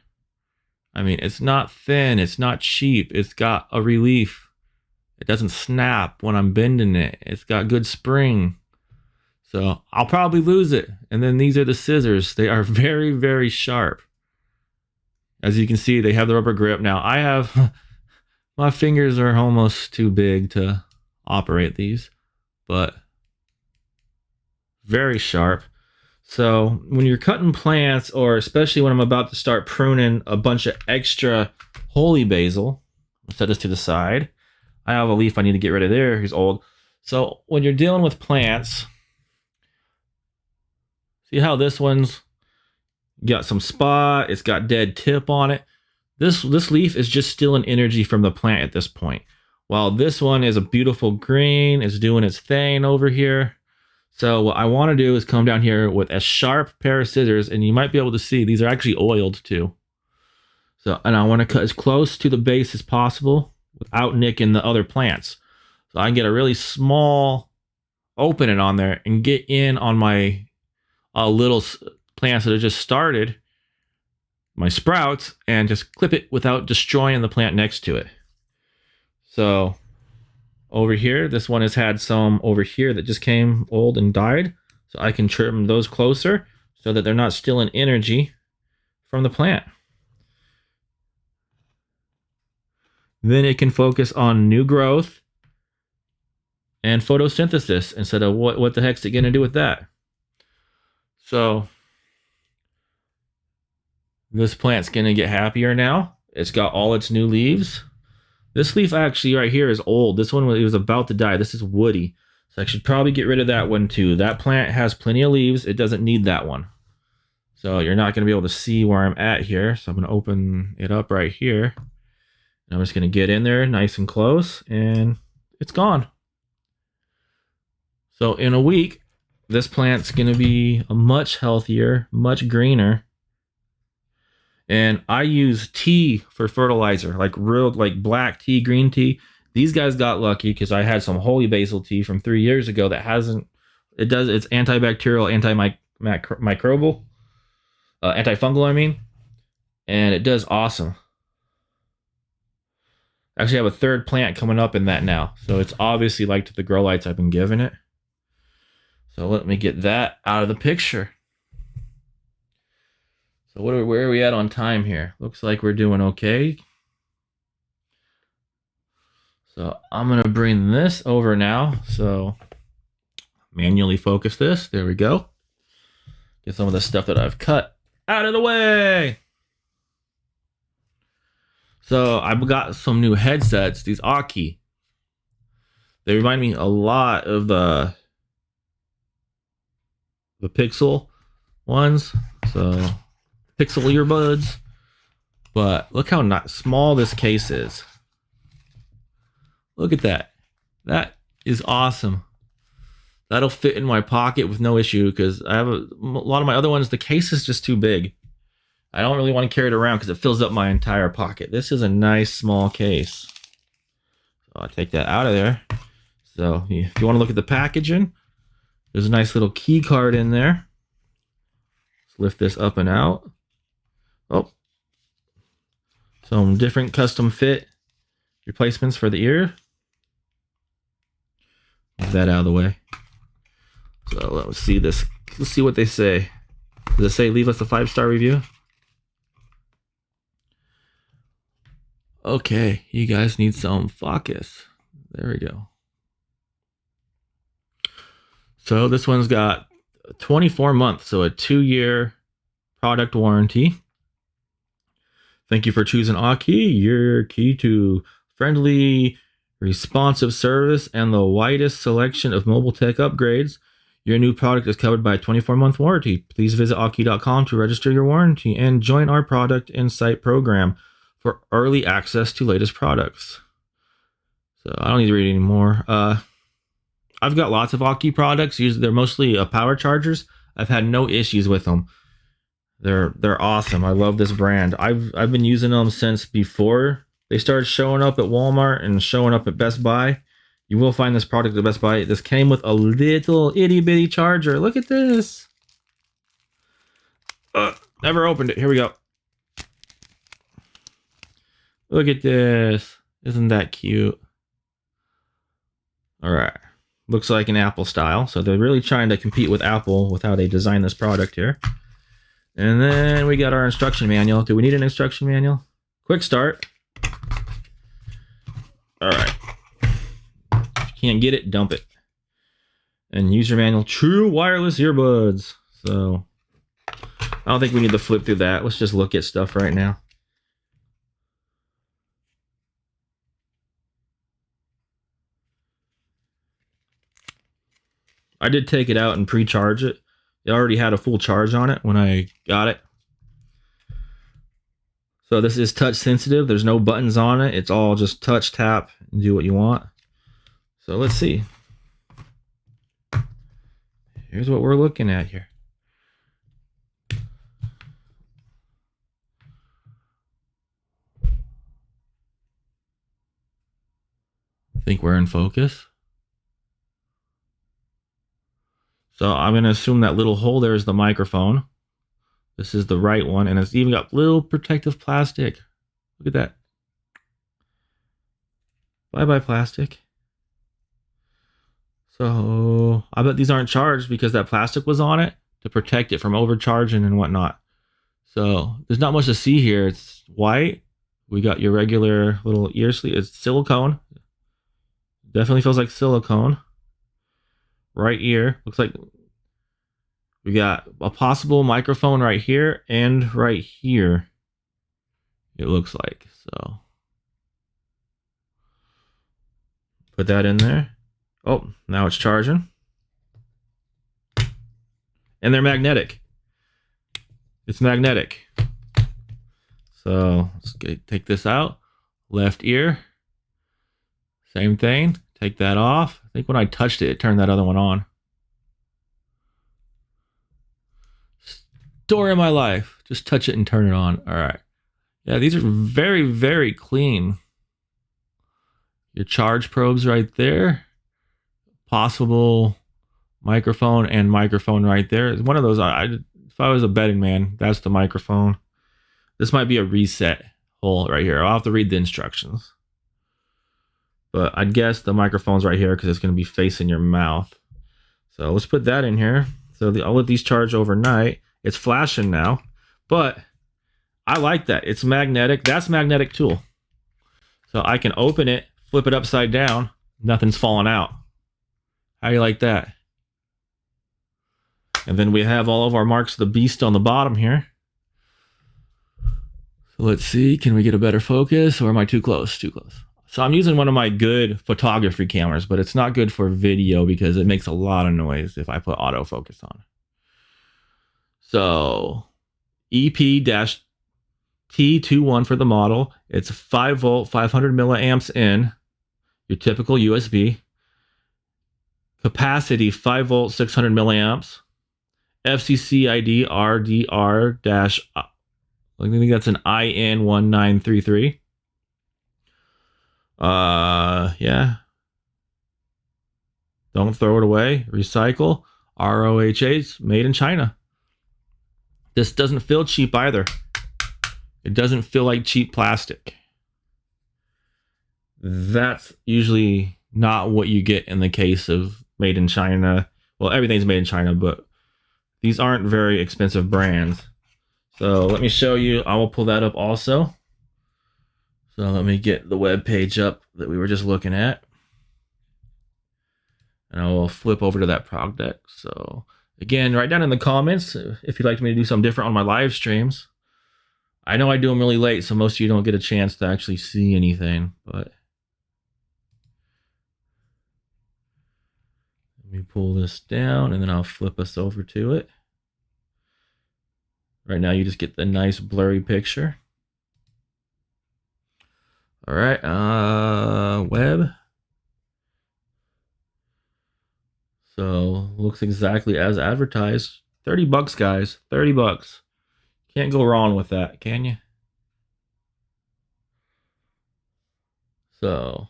I mean, it's not thin, it's not cheap, it's got a relief. It doesn't snap when I'm bending it. It's got good spring. So I'll probably lose it. And then these are the scissors. They are very, very sharp. As you can see, they have the rubber grip. Now I have, my fingers are almost too big to operate these, but very sharp. So when you're cutting plants, or especially when I'm about to start pruning a bunch of extra holy basil, I'll set this to the side. I have a leaf I need to get rid of there. He's old. So when you're dealing with plants, see how this one's got some spot, it's got dead tip on it. This leaf is just stealing energy from the plant at this point. While this one is a beautiful green, it's doing its thing over here. So what I want to do is come down here with a sharp pair of scissors, and you might be able to see these are actually oiled too. So, and I want to cut as close to the base as possible without nicking the other plants. So I can get a really small opening on there and get in on my little plants that have just started, my sprouts, and just clip it without destroying the plant next to it. So over here, this one has had some over here that just came old and died. So I can trim those closer so that they're not stealing energy from the plant. Then it can focus on new growth and photosynthesis instead of what the heck's it going to do with that? So this plant's going to get happier now. It's got all its new leaves. This leaf actually right here is old. This one was about to die. This is woody. So I should probably get rid of that one too. That plant has plenty of leaves. It doesn't need that one. So you're not going to be able to see where I'm at here. So I'm going to open it up right here. And I'm just going to get in there nice and close, and it's gone. So in a week, this plant's going to be much healthier, much greener. And I use tea for fertilizer, like real, like black tea, green tea. These guys got lucky because I had some holy basil tea from 3 years ago that hasn't, it's antibacterial, antimicrobial, antifungal, I mean. And it does awesome. Actually, I have a third plant coming up in that now. So it's obviously liked the grow lights I've been giving it. So let me get that out of the picture. So where are we at on time here? Looks like we're doing okay. So I'm going to bring this over now. So manually focus this. There we go. Get some of the stuff that I've cut out of the way. So I've got some new headsets, these Aki. They remind me a lot of the Pixel ones. So Pixel earbuds. But look how not small this case is. Look at that. That is awesome. That'll fit in my pocket with no issue because I have a lot of my other ones, the case is just too big. I don't really want to carry it around because it fills up my entire pocket. This is a nice small case. So I'll take that out of there. So if you want to look at the packaging, there's a nice little key card in there. Let's lift this up and out. Oh, some different custom fit replacements for the ear. Move that out of the way. So let's see this. Let's see what they say. Does it say leave us a 5-star review? Okay, you guys need some focus. There we go. So this one's got 24 months, so a 2-year product warranty. Thank you for choosing Aki, your key to friendly, responsive service and the widest selection of mobile tech upgrades. Your new product is covered by a 24-month warranty. Please visit Aki.com to register your warranty and join our Product Insight program for early access to latest products. So I don't need to read anymore. I've got lots of Aki products. Usually they're mostly power chargers. I've had no issues with them. They're awesome. I love this brand. I've been using them since before they started showing up at Walmart and showing up at Best Buy. You will find this product at Best Buy. This came with a little itty bitty charger. Look at this. Never opened it. Here we go. Look at this. Isn't that cute? All right. Looks like an Apple style. So they're really trying to compete with Apple with how they design this product here. And then we got our instruction manual. Do we need an instruction manual? Quick start. All right. If you can't get it, dump it. And user manual, true wireless earbuds. So I don't think we need to flip through that. Let's just look at stuff right now. I did take it out and pre-charge it. It already had a full charge on it when I got it. So this is touch sensitive. There's no buttons on it. It's all just touch, tap, and do what you want. So let's see. Here's what we're looking at here. I think we're in focus. So I'm going to assume that little hole there is the microphone. This is the right one, and it's even got little protective plastic. Look at that. Bye-bye plastic. So I bet these aren't charged because that plastic was on it to protect it from overcharging and whatnot. So there's not much to see here. It's white. We got your regular little ear sleeve. It's silicone. Definitely feels like silicone. Right ear. Looks like we got a possible microphone right here and right here. It looks like. So put that in there. Oh, now it's charging. And they're magnetic. It's magnetic. So let's take this out. Left ear. Same thing. Take that off. I think when I touched it, it turned that other one on. Story of my life. Just touch it and turn it on. All right. Yeah, these are very, very clean. Your charge probes right there. Possible microphone and microphone right there. One of those, if I was a betting man, that's the microphone. This might be a reset hole right here. I'll have to read the instructions. But I'd guess the microphone's right here because it's going to be facing your mouth. So let's put that in here. So I'll let these charge overnight. It's flashing now, but I like that. It's magnetic. That's magnetic tool. So I can open it, flip it upside down. Nothing's falling out. How do you like that? And then we have all of our marks of the beast on the bottom here. So let's see. Can we get a better focus, or am I too close? Too close. So I'm using one of my good photography cameras, but it's not good for video because it makes a lot of noise if I put autofocus on. So EP-T21 for the model. It's 5 volt, 500 milliamps in. Your typical USB. Capacity 5 volt, 600 milliamps. FCC ID RDR dash. I think that's an IN1933. Yeah. Don't throw it away. Recycle. ROHH. Made in China. This doesn't feel cheap either. It doesn't feel like cheap plastic. That's usually not what you get in the case of made in China. Well, everything's made in China, but these aren't very expensive brands. So let me show you. I will pull that up also. So let me get the web page up that we were just looking at. And I will flip over to that product. So again, write down in the comments if you'd like me to do something different on my live streams. I know I do them really late, so most of you don't get a chance to actually see anything. But let me pull this down, and then I'll flip us over to it. Right now, you just get the nice blurry picture. All right, web. So looks exactly as advertised. 30 bucks, guys. 30 bucks. Can't go wrong with that, can you? So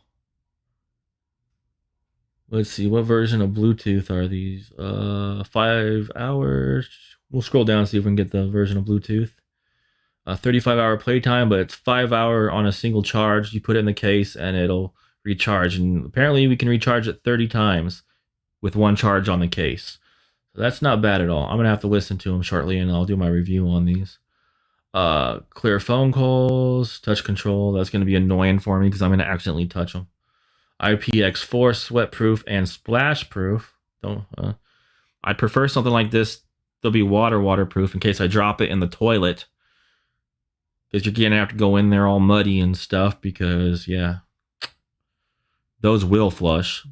let's see, what version of Bluetooth are these? 5 hours. We'll scroll down and see if we can get the version of Bluetooth. a 35-hour playtime, but it's 5-hour on a single charge. You put it in the case and it'll recharge. And apparently we can recharge it 30 times with one charge on the case. So that's not bad at all. I'm gonna have to listen to them shortly and I'll do my review on these. Clear phone calls, touch control. That's gonna be annoying for me because I'm gonna accidentally touch them. IPX4 sweat proof and splash proof. I'd prefer something like this. They'll be waterproof in case I drop it in the toilet, because you're gonna have to go in there all muddy and stuff, because yeah, those will flush.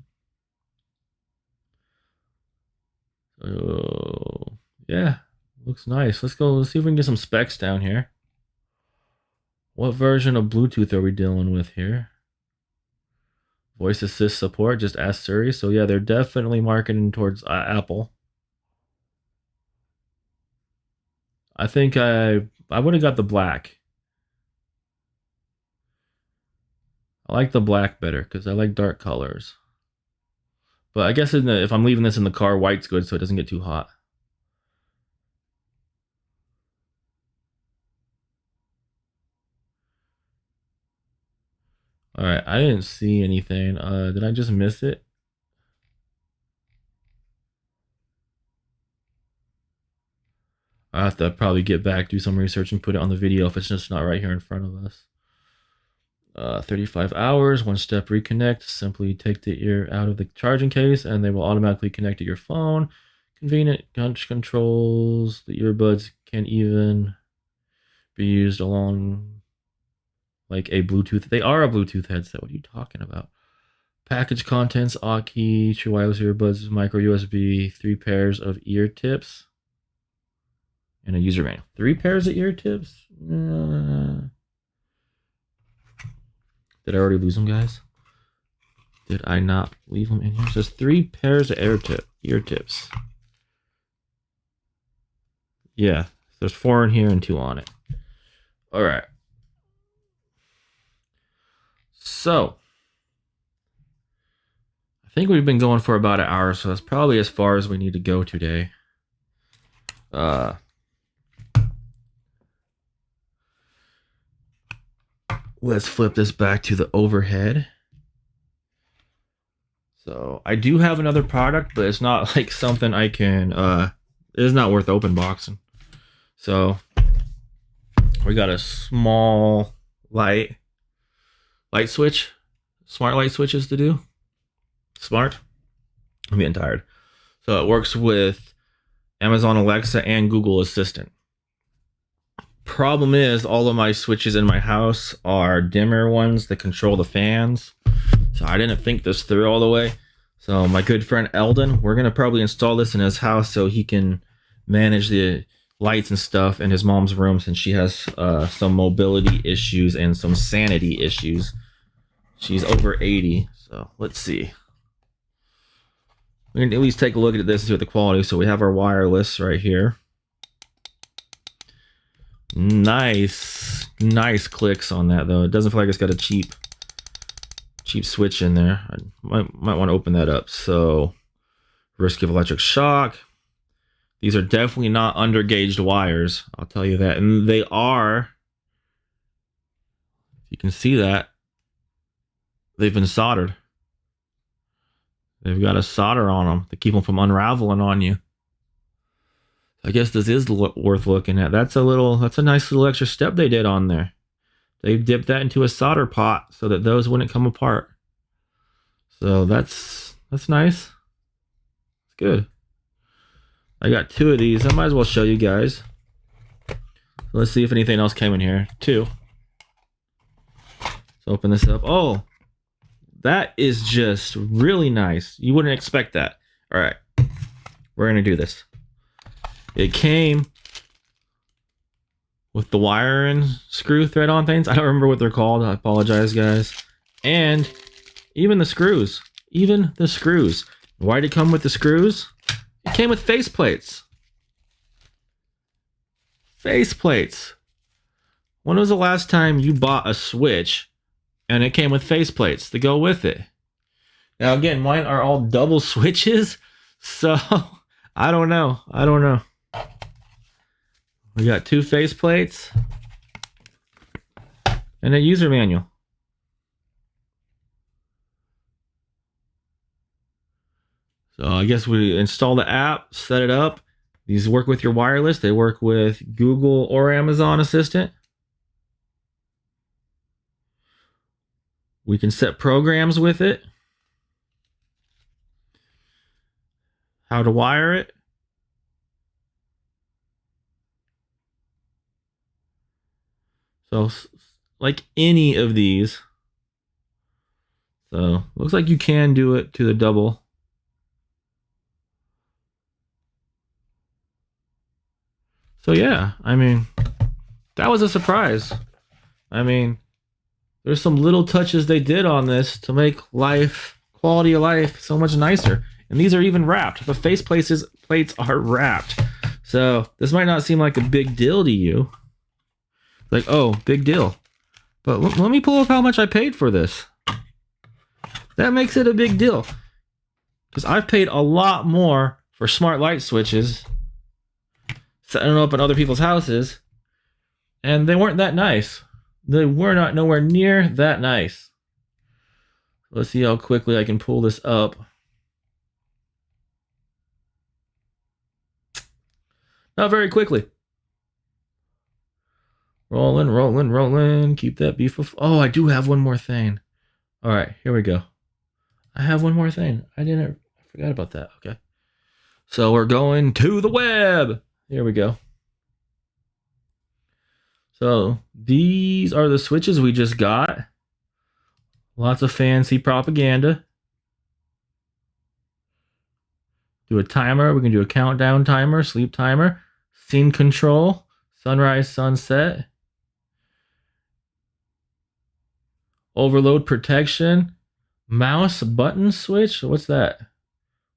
Oh yeah, looks nice. Let's see if we can get some specs down here. What version of Bluetooth are we dealing with here? Voice assist support, just ask Siri. So yeah, they're definitely marketing towards Apple. I think I would have got the black. I like the black better because I like dark colors. But I guess if I'm leaving this in the car, white's good so it doesn't get too hot. Alright, I didn't see anything. Did I just miss it? I'll have to probably get back, do some research, and put it on the video if it's just not right here in front of us. 35 hours, one-step reconnect. Simply take the ear out of the charging case and they will automatically connect to your phone. Convenient controls. The earbuds can even be used along like a Bluetooth. They are a Bluetooth headset. What are you talking about? Package contents, Aki, true wireless earbuds, micro USB, 3 pairs of ear tips, and a user manual. 3 pairs of ear tips? Did I already lose them, guys? Did I not leave them in here? It says 3 pairs of ear tips. Yeah, there's 4 in here and 2 on it. All right. So, I think we've been going for about an hour, so that's probably as far as we need to go today. Let's flip this back to the overhead. So I do have another product, but it's not like something I can, it's not worth open boxing. So we got a small light switch, smart light switches to do. Smart. I'm getting tired. So it works with Amazon Alexa and Google Assistant. Problem is, all of my switches in my house are dimmer ones that control the fans. So I didn't think this through all the way. So my good friend Eldon, we're going to probably install this in his house so he can manage the lights and stuff in his mom's room, since she has some mobility issues and some sanity issues. She's over 80. So let's see. We can at least take a look at this and see what the quality is. So we have our wireless right here. Nice clicks on that though. It doesn't feel like it's got a cheap switch in there. I might want to open that up. So, risk of electric shock. These are definitely not undergauged wires, I'll tell you that. And they are, you can see that, they've been soldered. They've got a solder on them to keep them from unraveling on you. I guess this is worth looking at. That's a nice little extra step they did on there. They dipped that into a solder pot so that those wouldn't come apart. So that's nice. It's good. I got 2 of these. I might as well show you guys. Let's see if anything else came in here. 2. Let's open this up. Oh, that is just really nice. You wouldn't expect that. All right, we're gonna do this. It came with the wire and screw thread on things. I don't remember what they're called. I apologize, guys. And even the screws. Why did it come with the screws? It came with faceplates. When was the last time you bought a Switch and it came with faceplates to go with it? Now, again, mine are all double switches, so I don't know. We got 2 faceplates. and a user manual. So I guess we install the app, set it up. These work with your wireless. They work with Google or Amazon Assistant. We can set programs with it. How to wire it. So like any of these. So looks like you can do it to the double. So yeah, I mean, that was a surprise. I mean, there's some little touches they did on this to make quality of life so much nicer. And these are even wrapped. The face plates are wrapped. So this might not seem like a big deal to you. Like, oh, big deal. But let me pull up how much I paid for this. That makes it a big deal. Because I've paid a lot more for smart light switches, setting them up in other people's houses, and they weren't that nice. They were not nowhere near that nice. Let's see how quickly I can pull this up. Not very quickly. Rolling, rolling, rolling. Keep that beef. Oh, I do have one more thing. All right, here we go. I have one more thing. I forgot about that. Okay. So we're going to the web. Here we go. So these are the switches we just got. Lots of fancy propaganda. Do a timer. We can do a countdown timer, sleep timer, scene control, sunrise, sunset, overload protection, mouse button switch. What's that?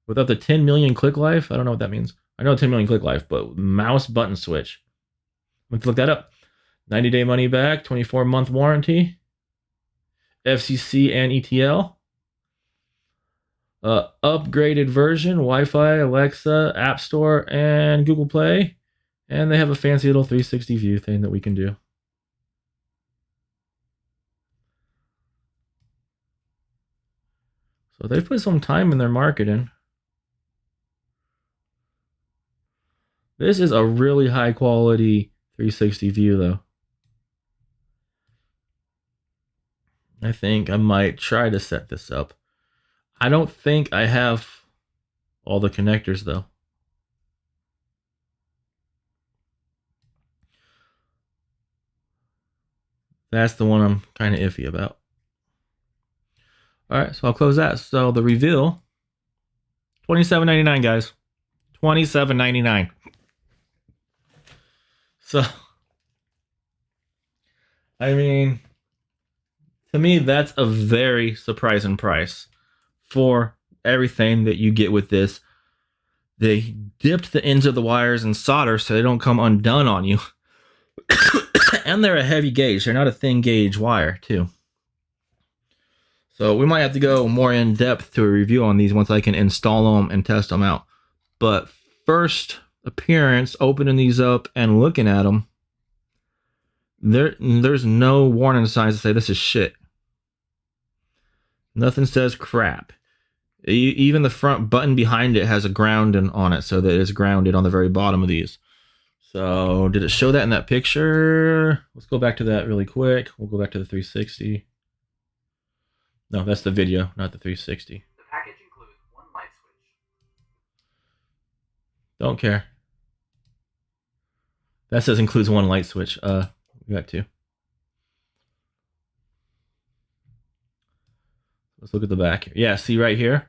With up to 10 million click life? I don't know what that means. I know 10 million click life, but mouse button switch. Let's look that up. 90-day money back, 24-month warranty, FCC and ETL. Upgraded version, Wi-Fi, Alexa, App Store, and Google Play. And they have a fancy little 360 view thing that we can do. So they've put some time in their marketing. This is a really high quality 360 view though. I think I might try to set this up. I don't think I have all the connectors though. That's the one I'm kind of iffy about. All right, so I'll close that. So the reveal, $27.99, guys. $27.99. So, I mean, to me, that's a very surprising price for everything that you get with this. They dipped the ends of the wires in solder so they don't come undone on you. And they're a heavy gauge. They're not a thin gauge wire, too. So we might have to go more in depth to a review on these once I can install them and test them out. But first appearance, opening these up and looking at them, there's no warning signs to say this is shit. Nothing says crap. Even the front button behind it has a grounding on it, so that it's grounded on the very bottom of these. So did it show that in that picture? Let's go back to that really quick. We'll go back to the 360. No, that's the video, not the 360. The package includes one light switch. Don't care. That says includes one light switch. We got two. Let's look at the back. Yeah, see right here?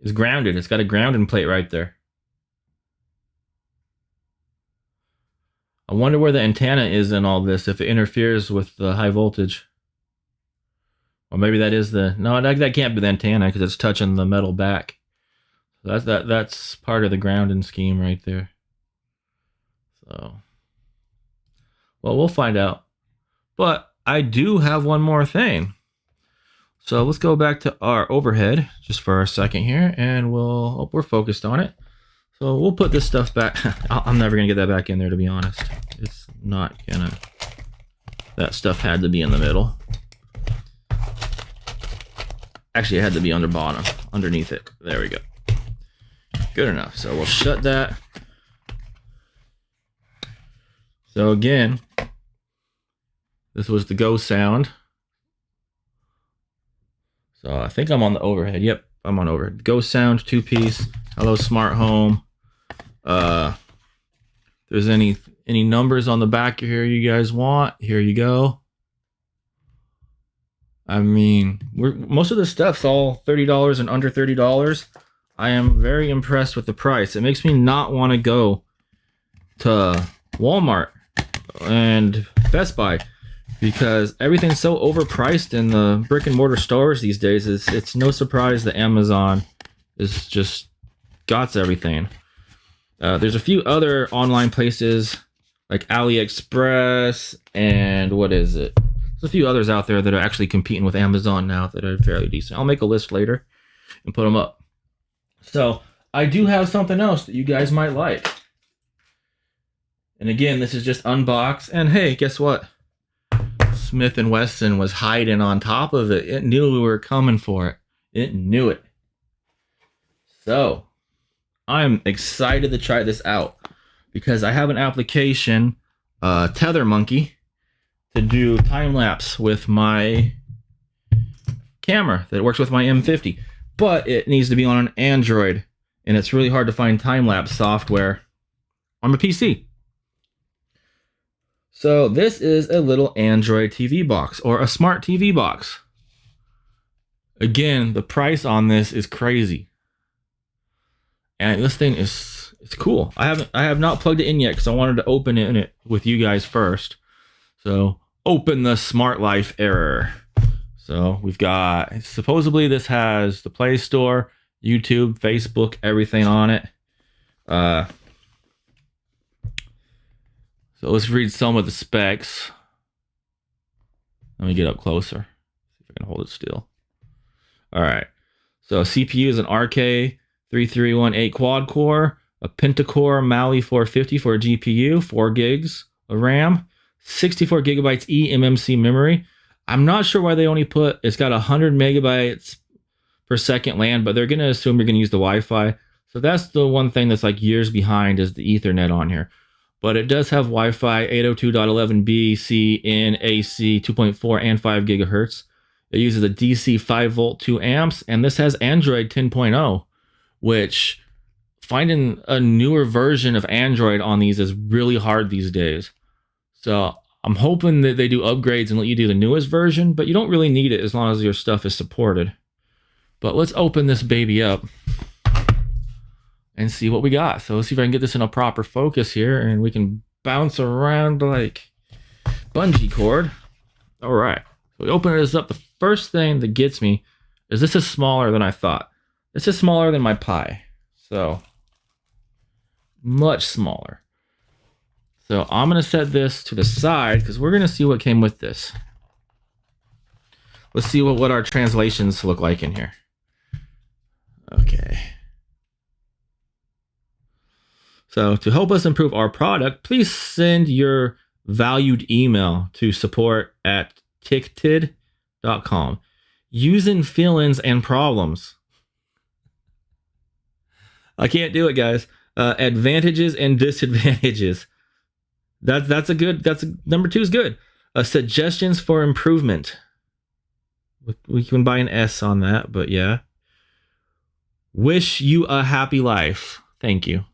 It's grounded. It's got a grounding plate right there. I wonder where the antenna is in all this, if it interferes with the high voltage. Or maybe that is the... No, that can't be the antenna because it's touching the metal back. So that's part of the grounding scheme right there. So... Well, we'll find out. But I do have one more thing. So let's go back to our overhead just for a second here, and we're focused on it. So we'll put this stuff back. I'm never gonna get that back in there, to be honest. It's not gonna. That stuff had to be in the middle. Actually, it had to be underneath it. There we go. Good enough. So we'll shut that. So again, this was the go sound. So I think I'm on the overhead. Yep, I'm on overhead. Go sound, 2-piece. Hello, smart home. There's any numbers on the back here you guys want? Here you go. I mean, most of the stuff's all $30 and under $30. I am very impressed with the price. It makes me not want to go to Walmart and Best Buy because everything's so overpriced in the brick and mortar stores these days. It's no surprise that Amazon is just got everything. There's a few other online places like AliExpress and what is it? There's a few others out there that are actually competing with Amazon now that are fairly decent. I'll make a list later and put them up. So I do have something else that you guys might like. And again, this is just unboxed. And hey, guess what? Smith & Wesson was hiding on top of it. It knew we were coming for it. It knew it. So I'm excited to try this out because I have an application, Tether Monkey, to do time lapse with my camera that works with my M50, but it needs to be on an Android, and it's really hard to find time lapse software on a PC. So this is a little Android TV box or a smart TV box. Again, the price on this is crazy. And this thing it's cool. I have not plugged it in yet because I wanted to open it with you guys first. So open the Smart Life error. So we've got, supposedly this has the Play Store, YouTube, Facebook, everything on it. So let's read some of the specs. Let me get up closer. See if I can hold it still. All right. So CPU is an RK3318 quad core, a pentacore Mali 450 for a GPU, 4 gigs of RAM, 64 gigabytes eMMC memory. I'm not sure why they only put, it's got 100 megabytes per second LAN, but they're going to assume you're going to use the Wi-Fi. So that's the one thing that's like years behind is the Ethernet on here. But it does have Wi-Fi 802.11b, C, N, AC, 2.4, and 5 gigahertz. It uses a DC 5 volt 2 amps, and this has Android 10.0, which finding a newer version of Android on these is really hard these days. So I'm hoping that they do upgrades and let you do the newest version, but you don't really need it as long as your stuff is supported. But let's open this baby up and see what we got. So let's see if I can get this in a proper focus here and we can bounce around like bungee cord. All right, so we open this up. The first thing that gets me is this is smaller than I thought. This is smaller than my Pi, so much smaller. So I'm gonna set this to the side because we're gonna see what came with this. Let's see what our translations look like in here. Okay. So to help us improve our product, please send your valued email to support@tictid.com using fill-ins and problems. I can't do it, guys. Advantages and disadvantages. That's number 2 is good. Suggestions for improvement. We can buy an S on that, but yeah. Wish you a happy life. Thank you.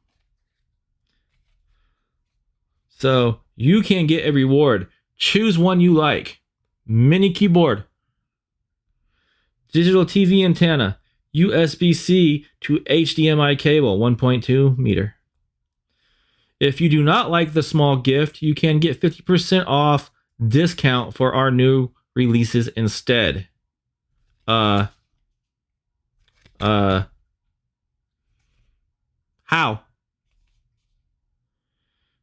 So you can get a reward. Choose one you like. Mini keyboard. Digital TV antenna. USB-C to HDMI cable, 1.2 meter. If you do not like the small gift, you can get 50% off discount for our new releases instead. How?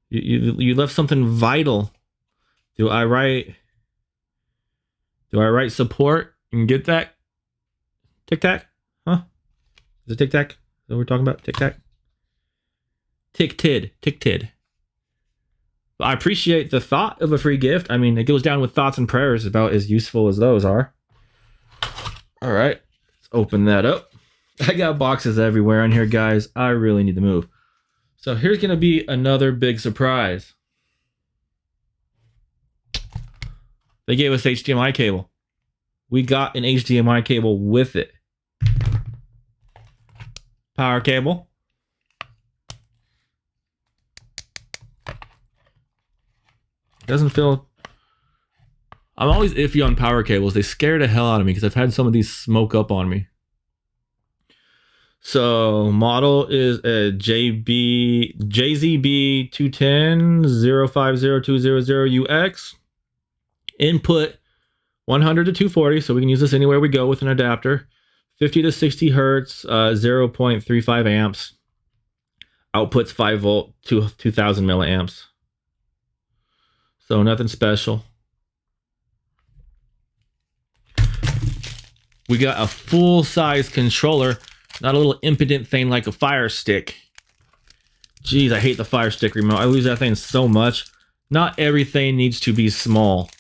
You left something vital. Do I write support and get that? Tic Tac? Huh? Is it Tic Tac? Is that what we're talking about? Tic Tac? Tic Tid. I appreciate the thought of a free gift. I mean, it goes down with thoughts and prayers about as useful as those are. All right, let's open that up. I got boxes everywhere on here, guys. I really need to move. So here's going to be another big surprise. They gave us HDMI cable. We got an HDMI cable with it. Power cable. Doesn't feel... I'm always iffy on power cables. They scare the hell out of me because I've had some of these smoke up on me. So model is a JZB 210-050200UX. Input 100 to 240, so we can use this anywhere we go with an adapter. 50 to 60 hertz, 0.35 amps. Outputs 5 volt, 2000 milliamps. So nothing special. We got a full-size controller, not a little impotent thing like a Fire Stick. Jeez, I hate the Fire Stick remote. I lose that thing so much. Not everything needs to be small.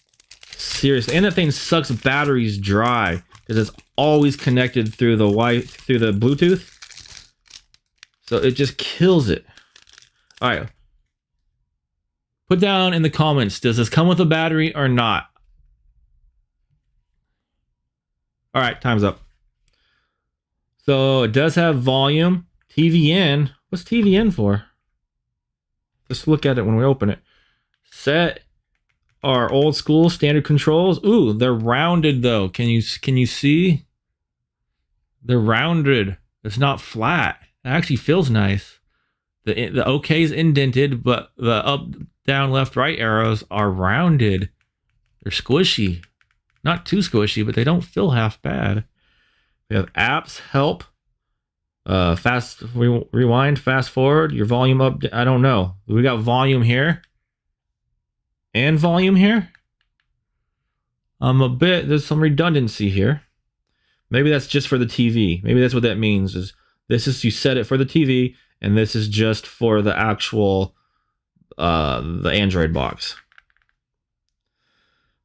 Seriously, and that thing sucks batteries dry because it's always connected through the Bluetooth. So it just kills it. All right. Put down in the comments, does this come with a battery or not? All right, time's up. So it does have volume, TV in. What's TV in for? Let's look at it when we open it. Set our old school standard controls. Ooh, they're rounded though. Can you see? They're rounded. It's not flat. It actually feels nice. The OK is indented, but the up, down, left, right arrows are rounded. They're squishy. Not too squishy, but they don't feel half bad. We have apps, help, fast rewind, fast forward, your volume up. I don't know. We got volume here and volume here. There's some redundancy here. Maybe that's just for the TV. Maybe that's what that means. Is this is you set it for the TV, and this is just for the actual the Android box.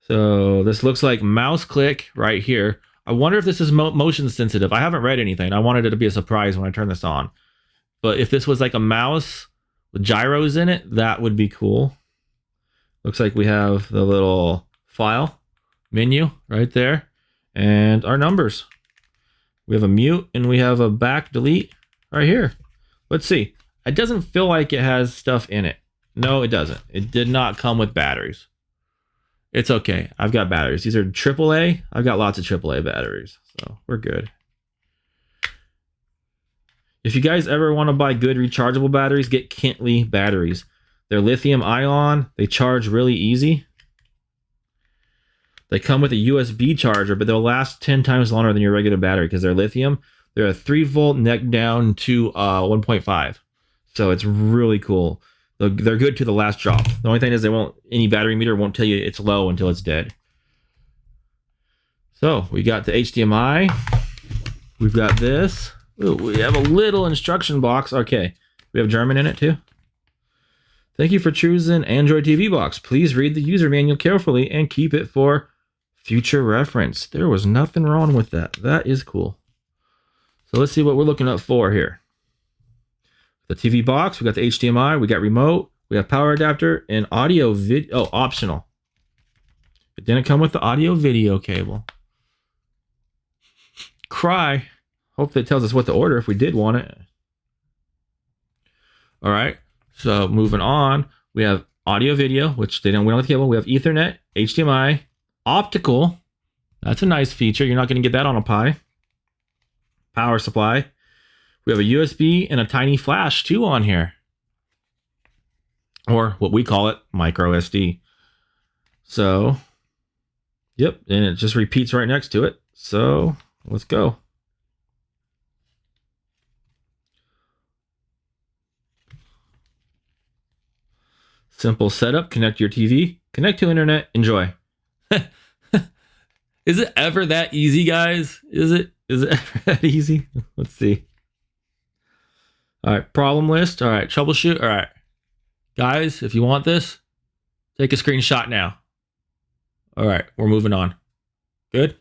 So this looks like mouse click right here. I wonder if this is motion sensitive. I haven't read anything. I wanted it to be a surprise when I turn this on. But if this was like a mouse with gyros in it, that would be cool. Looks like we have the little file menu right there and our numbers. We have a mute and we have a back delete right here. Let's see. It doesn't feel like it has stuff in it. No, it doesn't. It did not come with batteries. It's okay. I've got batteries. These are AAA. I've got lots of AAA batteries, so we're good. If you guys ever want to buy good rechargeable batteries, get Kintley batteries. They're lithium ion. They charge really easy. They come with a USB charger, but they'll last 10 times longer than your regular battery because they're lithium. They're a 3 volt neck down to 1.5. So it's really cool. They're good to the last drop. The only thing is any battery meter won't tell you it's low until it's dead. So we got the HDMI. We've got this. Ooh, we have a little instruction box. Okay. We have German in it too. Thank you for choosing Android TV box. Please read the user manual carefully and keep it for future reference. There was nothing wrong with that. That is cool. So let's see what we're looking up for here. The TV box, we got the HDMI, we got remote, we have power adapter, and audio video. Oh, optional. It didn't come with the audio video cable. Cry. Hope that tells us what to order if we did want it. All right. So moving on, we have audio video, which we don't have the cable. We have Ethernet, HDMI, optical. That's a nice feature. You're not going to get that on a Pi. Power supply. We have a USB and a tiny flash too on here. Or what we call it, micro SD. So, yep, and it just repeats right next to it. So, let's go. Simple setup, connect to your TV, connect to internet, enjoy. Is it ever that easy, guys? Is it ever that easy? Let's see. All right, problem list. All right, troubleshoot. All right, guys, if you want this, Take a screenshot now. All right, we're moving on. Good.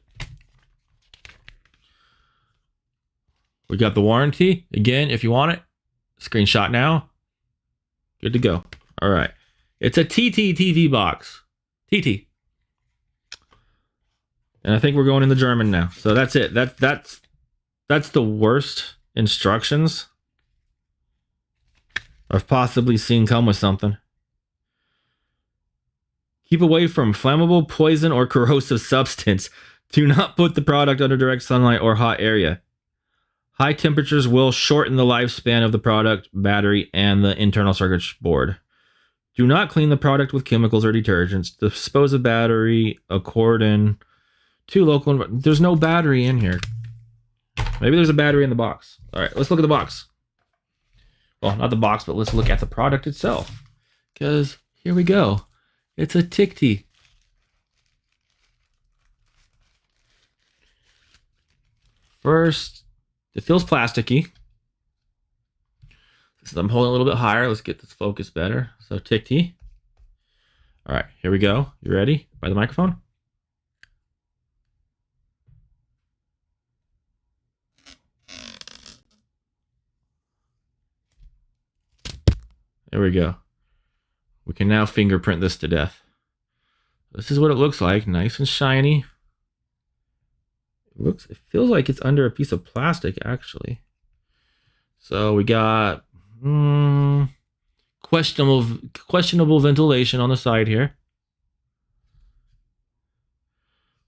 We got the warranty. Again, if you want it, screenshot now. Good to go. All right. It's a TT TV box. TT. And I think we're going in the German now. So that's it. That's the worst instructions I've possibly seen come with something. Keep away from flammable, poison, or corrosive substance. Do not put the product under direct sunlight or hot area. High temperatures will shorten the lifespan of the product, battery, and the internal circuit board. Do not clean the product with chemicals or detergents. Dispose of battery according to local... There's no battery in here. Maybe there's a battery in the box. All right, let's look at the box. Well, not the box, but let's look at the product itself. Because here we go. It's a TT. First, it feels plasticky. Since I'm holding a little bit higher, let's get this focus better. So TT. All right, here we go. You ready? By the microphone. There we go. We can now fingerprint this to death. This is what it looks like. Nice and shiny. It feels like it's under a piece of plastic, actually. So we got questionable ventilation on the side here.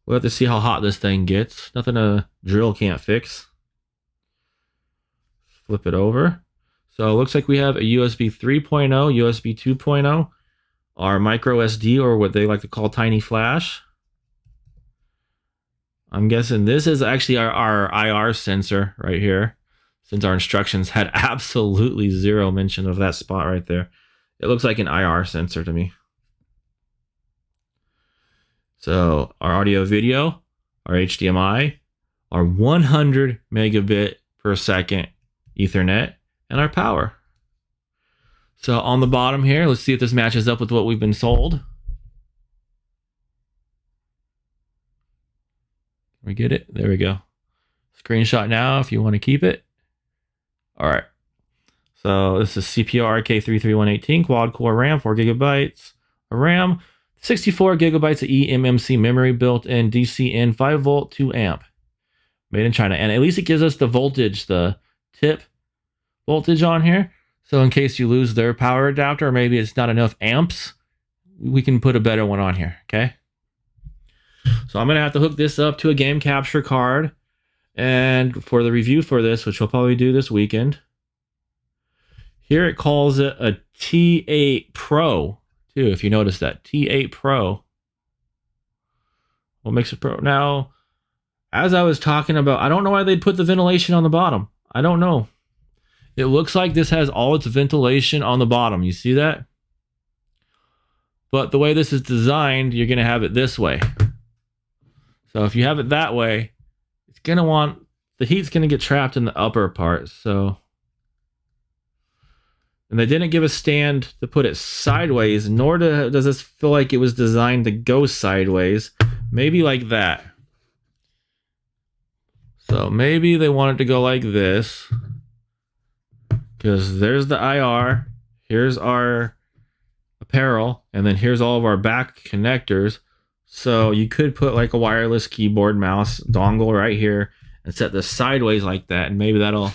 We'll have to see how hot this thing gets. Nothing a drill can't fix. Flip it over. So it looks like we have a USB 3.0, USB 2.0, our micro SD, or what they like to call tiny flash. I'm guessing this is actually our IR sensor right here, since our instructions had absolutely zero mention of that spot right there. It looks like an IR sensor to me. So our audio video, our HDMI, our 100 megabit per second Ethernet, and our power. So on the bottom here, let's see if this matches up with what we've been sold. We get it? There we go. Screenshot now if you want to keep it. All right. So this is CPU RK33118, quad core RAM, 4 gigabytes of RAM, 64 gigabytes of eMMC memory built in, DCN 5 volt 2 amp. Made in China. And at least it gives us the voltage, the tip voltage on here. So in case you lose their power adapter, or maybe it's not enough amps, we can put a better one on here, okay? So I'm going to have to hook this up to a game capture card. And for the review for this, which we'll probably do this weekend, here it calls it a T8 Pro, too, if you notice that. T8 Pro. What makes it Pro? Now, as I was talking about, I don't know why they'd put the ventilation on the bottom. I don't know. It looks like this has all its ventilation on the bottom. You see that? But the way this is designed, you're going to have it this way. So if you have it that way, it's going to want, the heat's going to get trapped in the upper part. So, and they didn't give a stand to put it sideways, nor does this feel like it was designed to go sideways. Maybe like that. So maybe they wanted to go like this. Because there's the IR, here's our apparel, and then here's all of our back connectors. So you could put like a wireless keyboard mouse dongle right here and set this sideways like that, and maybe that'll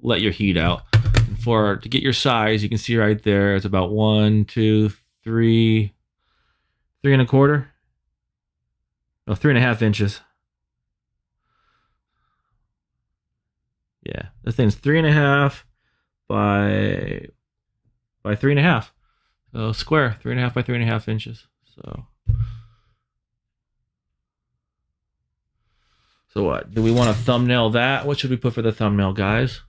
let your heat out. And to get your size, you can see right there, it's about 1, 2, 3, 3.25. No, 3.5 inches. Yeah, this thing's 3.5 by 3.5. So square, 3.5 by 3.5 inches. So what? Do we want to thumbnail that? What should we put for the thumbnail, guys?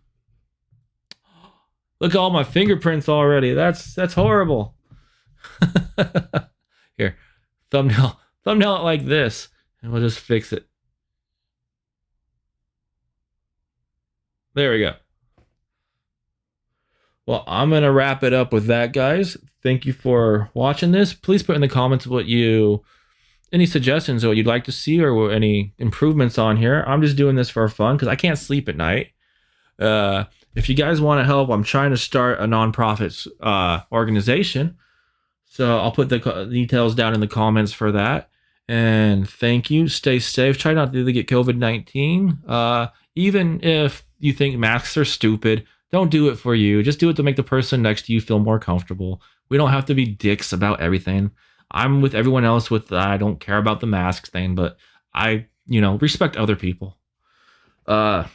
Look at all my fingerprints already. That's horrible. Here, thumbnail it like this, and we'll just fix it. There we go. Well, I'm going to wrap it up with that, guys. Thank you for watching this. Please put in the comments any suggestions or what you'd like to see or any improvements on here. I'm just doing this for fun because I can't sleep at night. If you guys want to help, I'm trying to start a nonprofit organization. So I'll put the details down in the comments for that. And thank you. Stay safe. Try not to get COVID-19. Even if you think masks are stupid, don't do it for you. Just do it to make the person next to you feel more comfortable. We don't have to be dicks about everything. I'm with everyone else with I don't care about the mask thing, but I, respect other people. Besides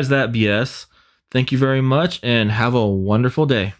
that BS, thank you very much and have a wonderful day.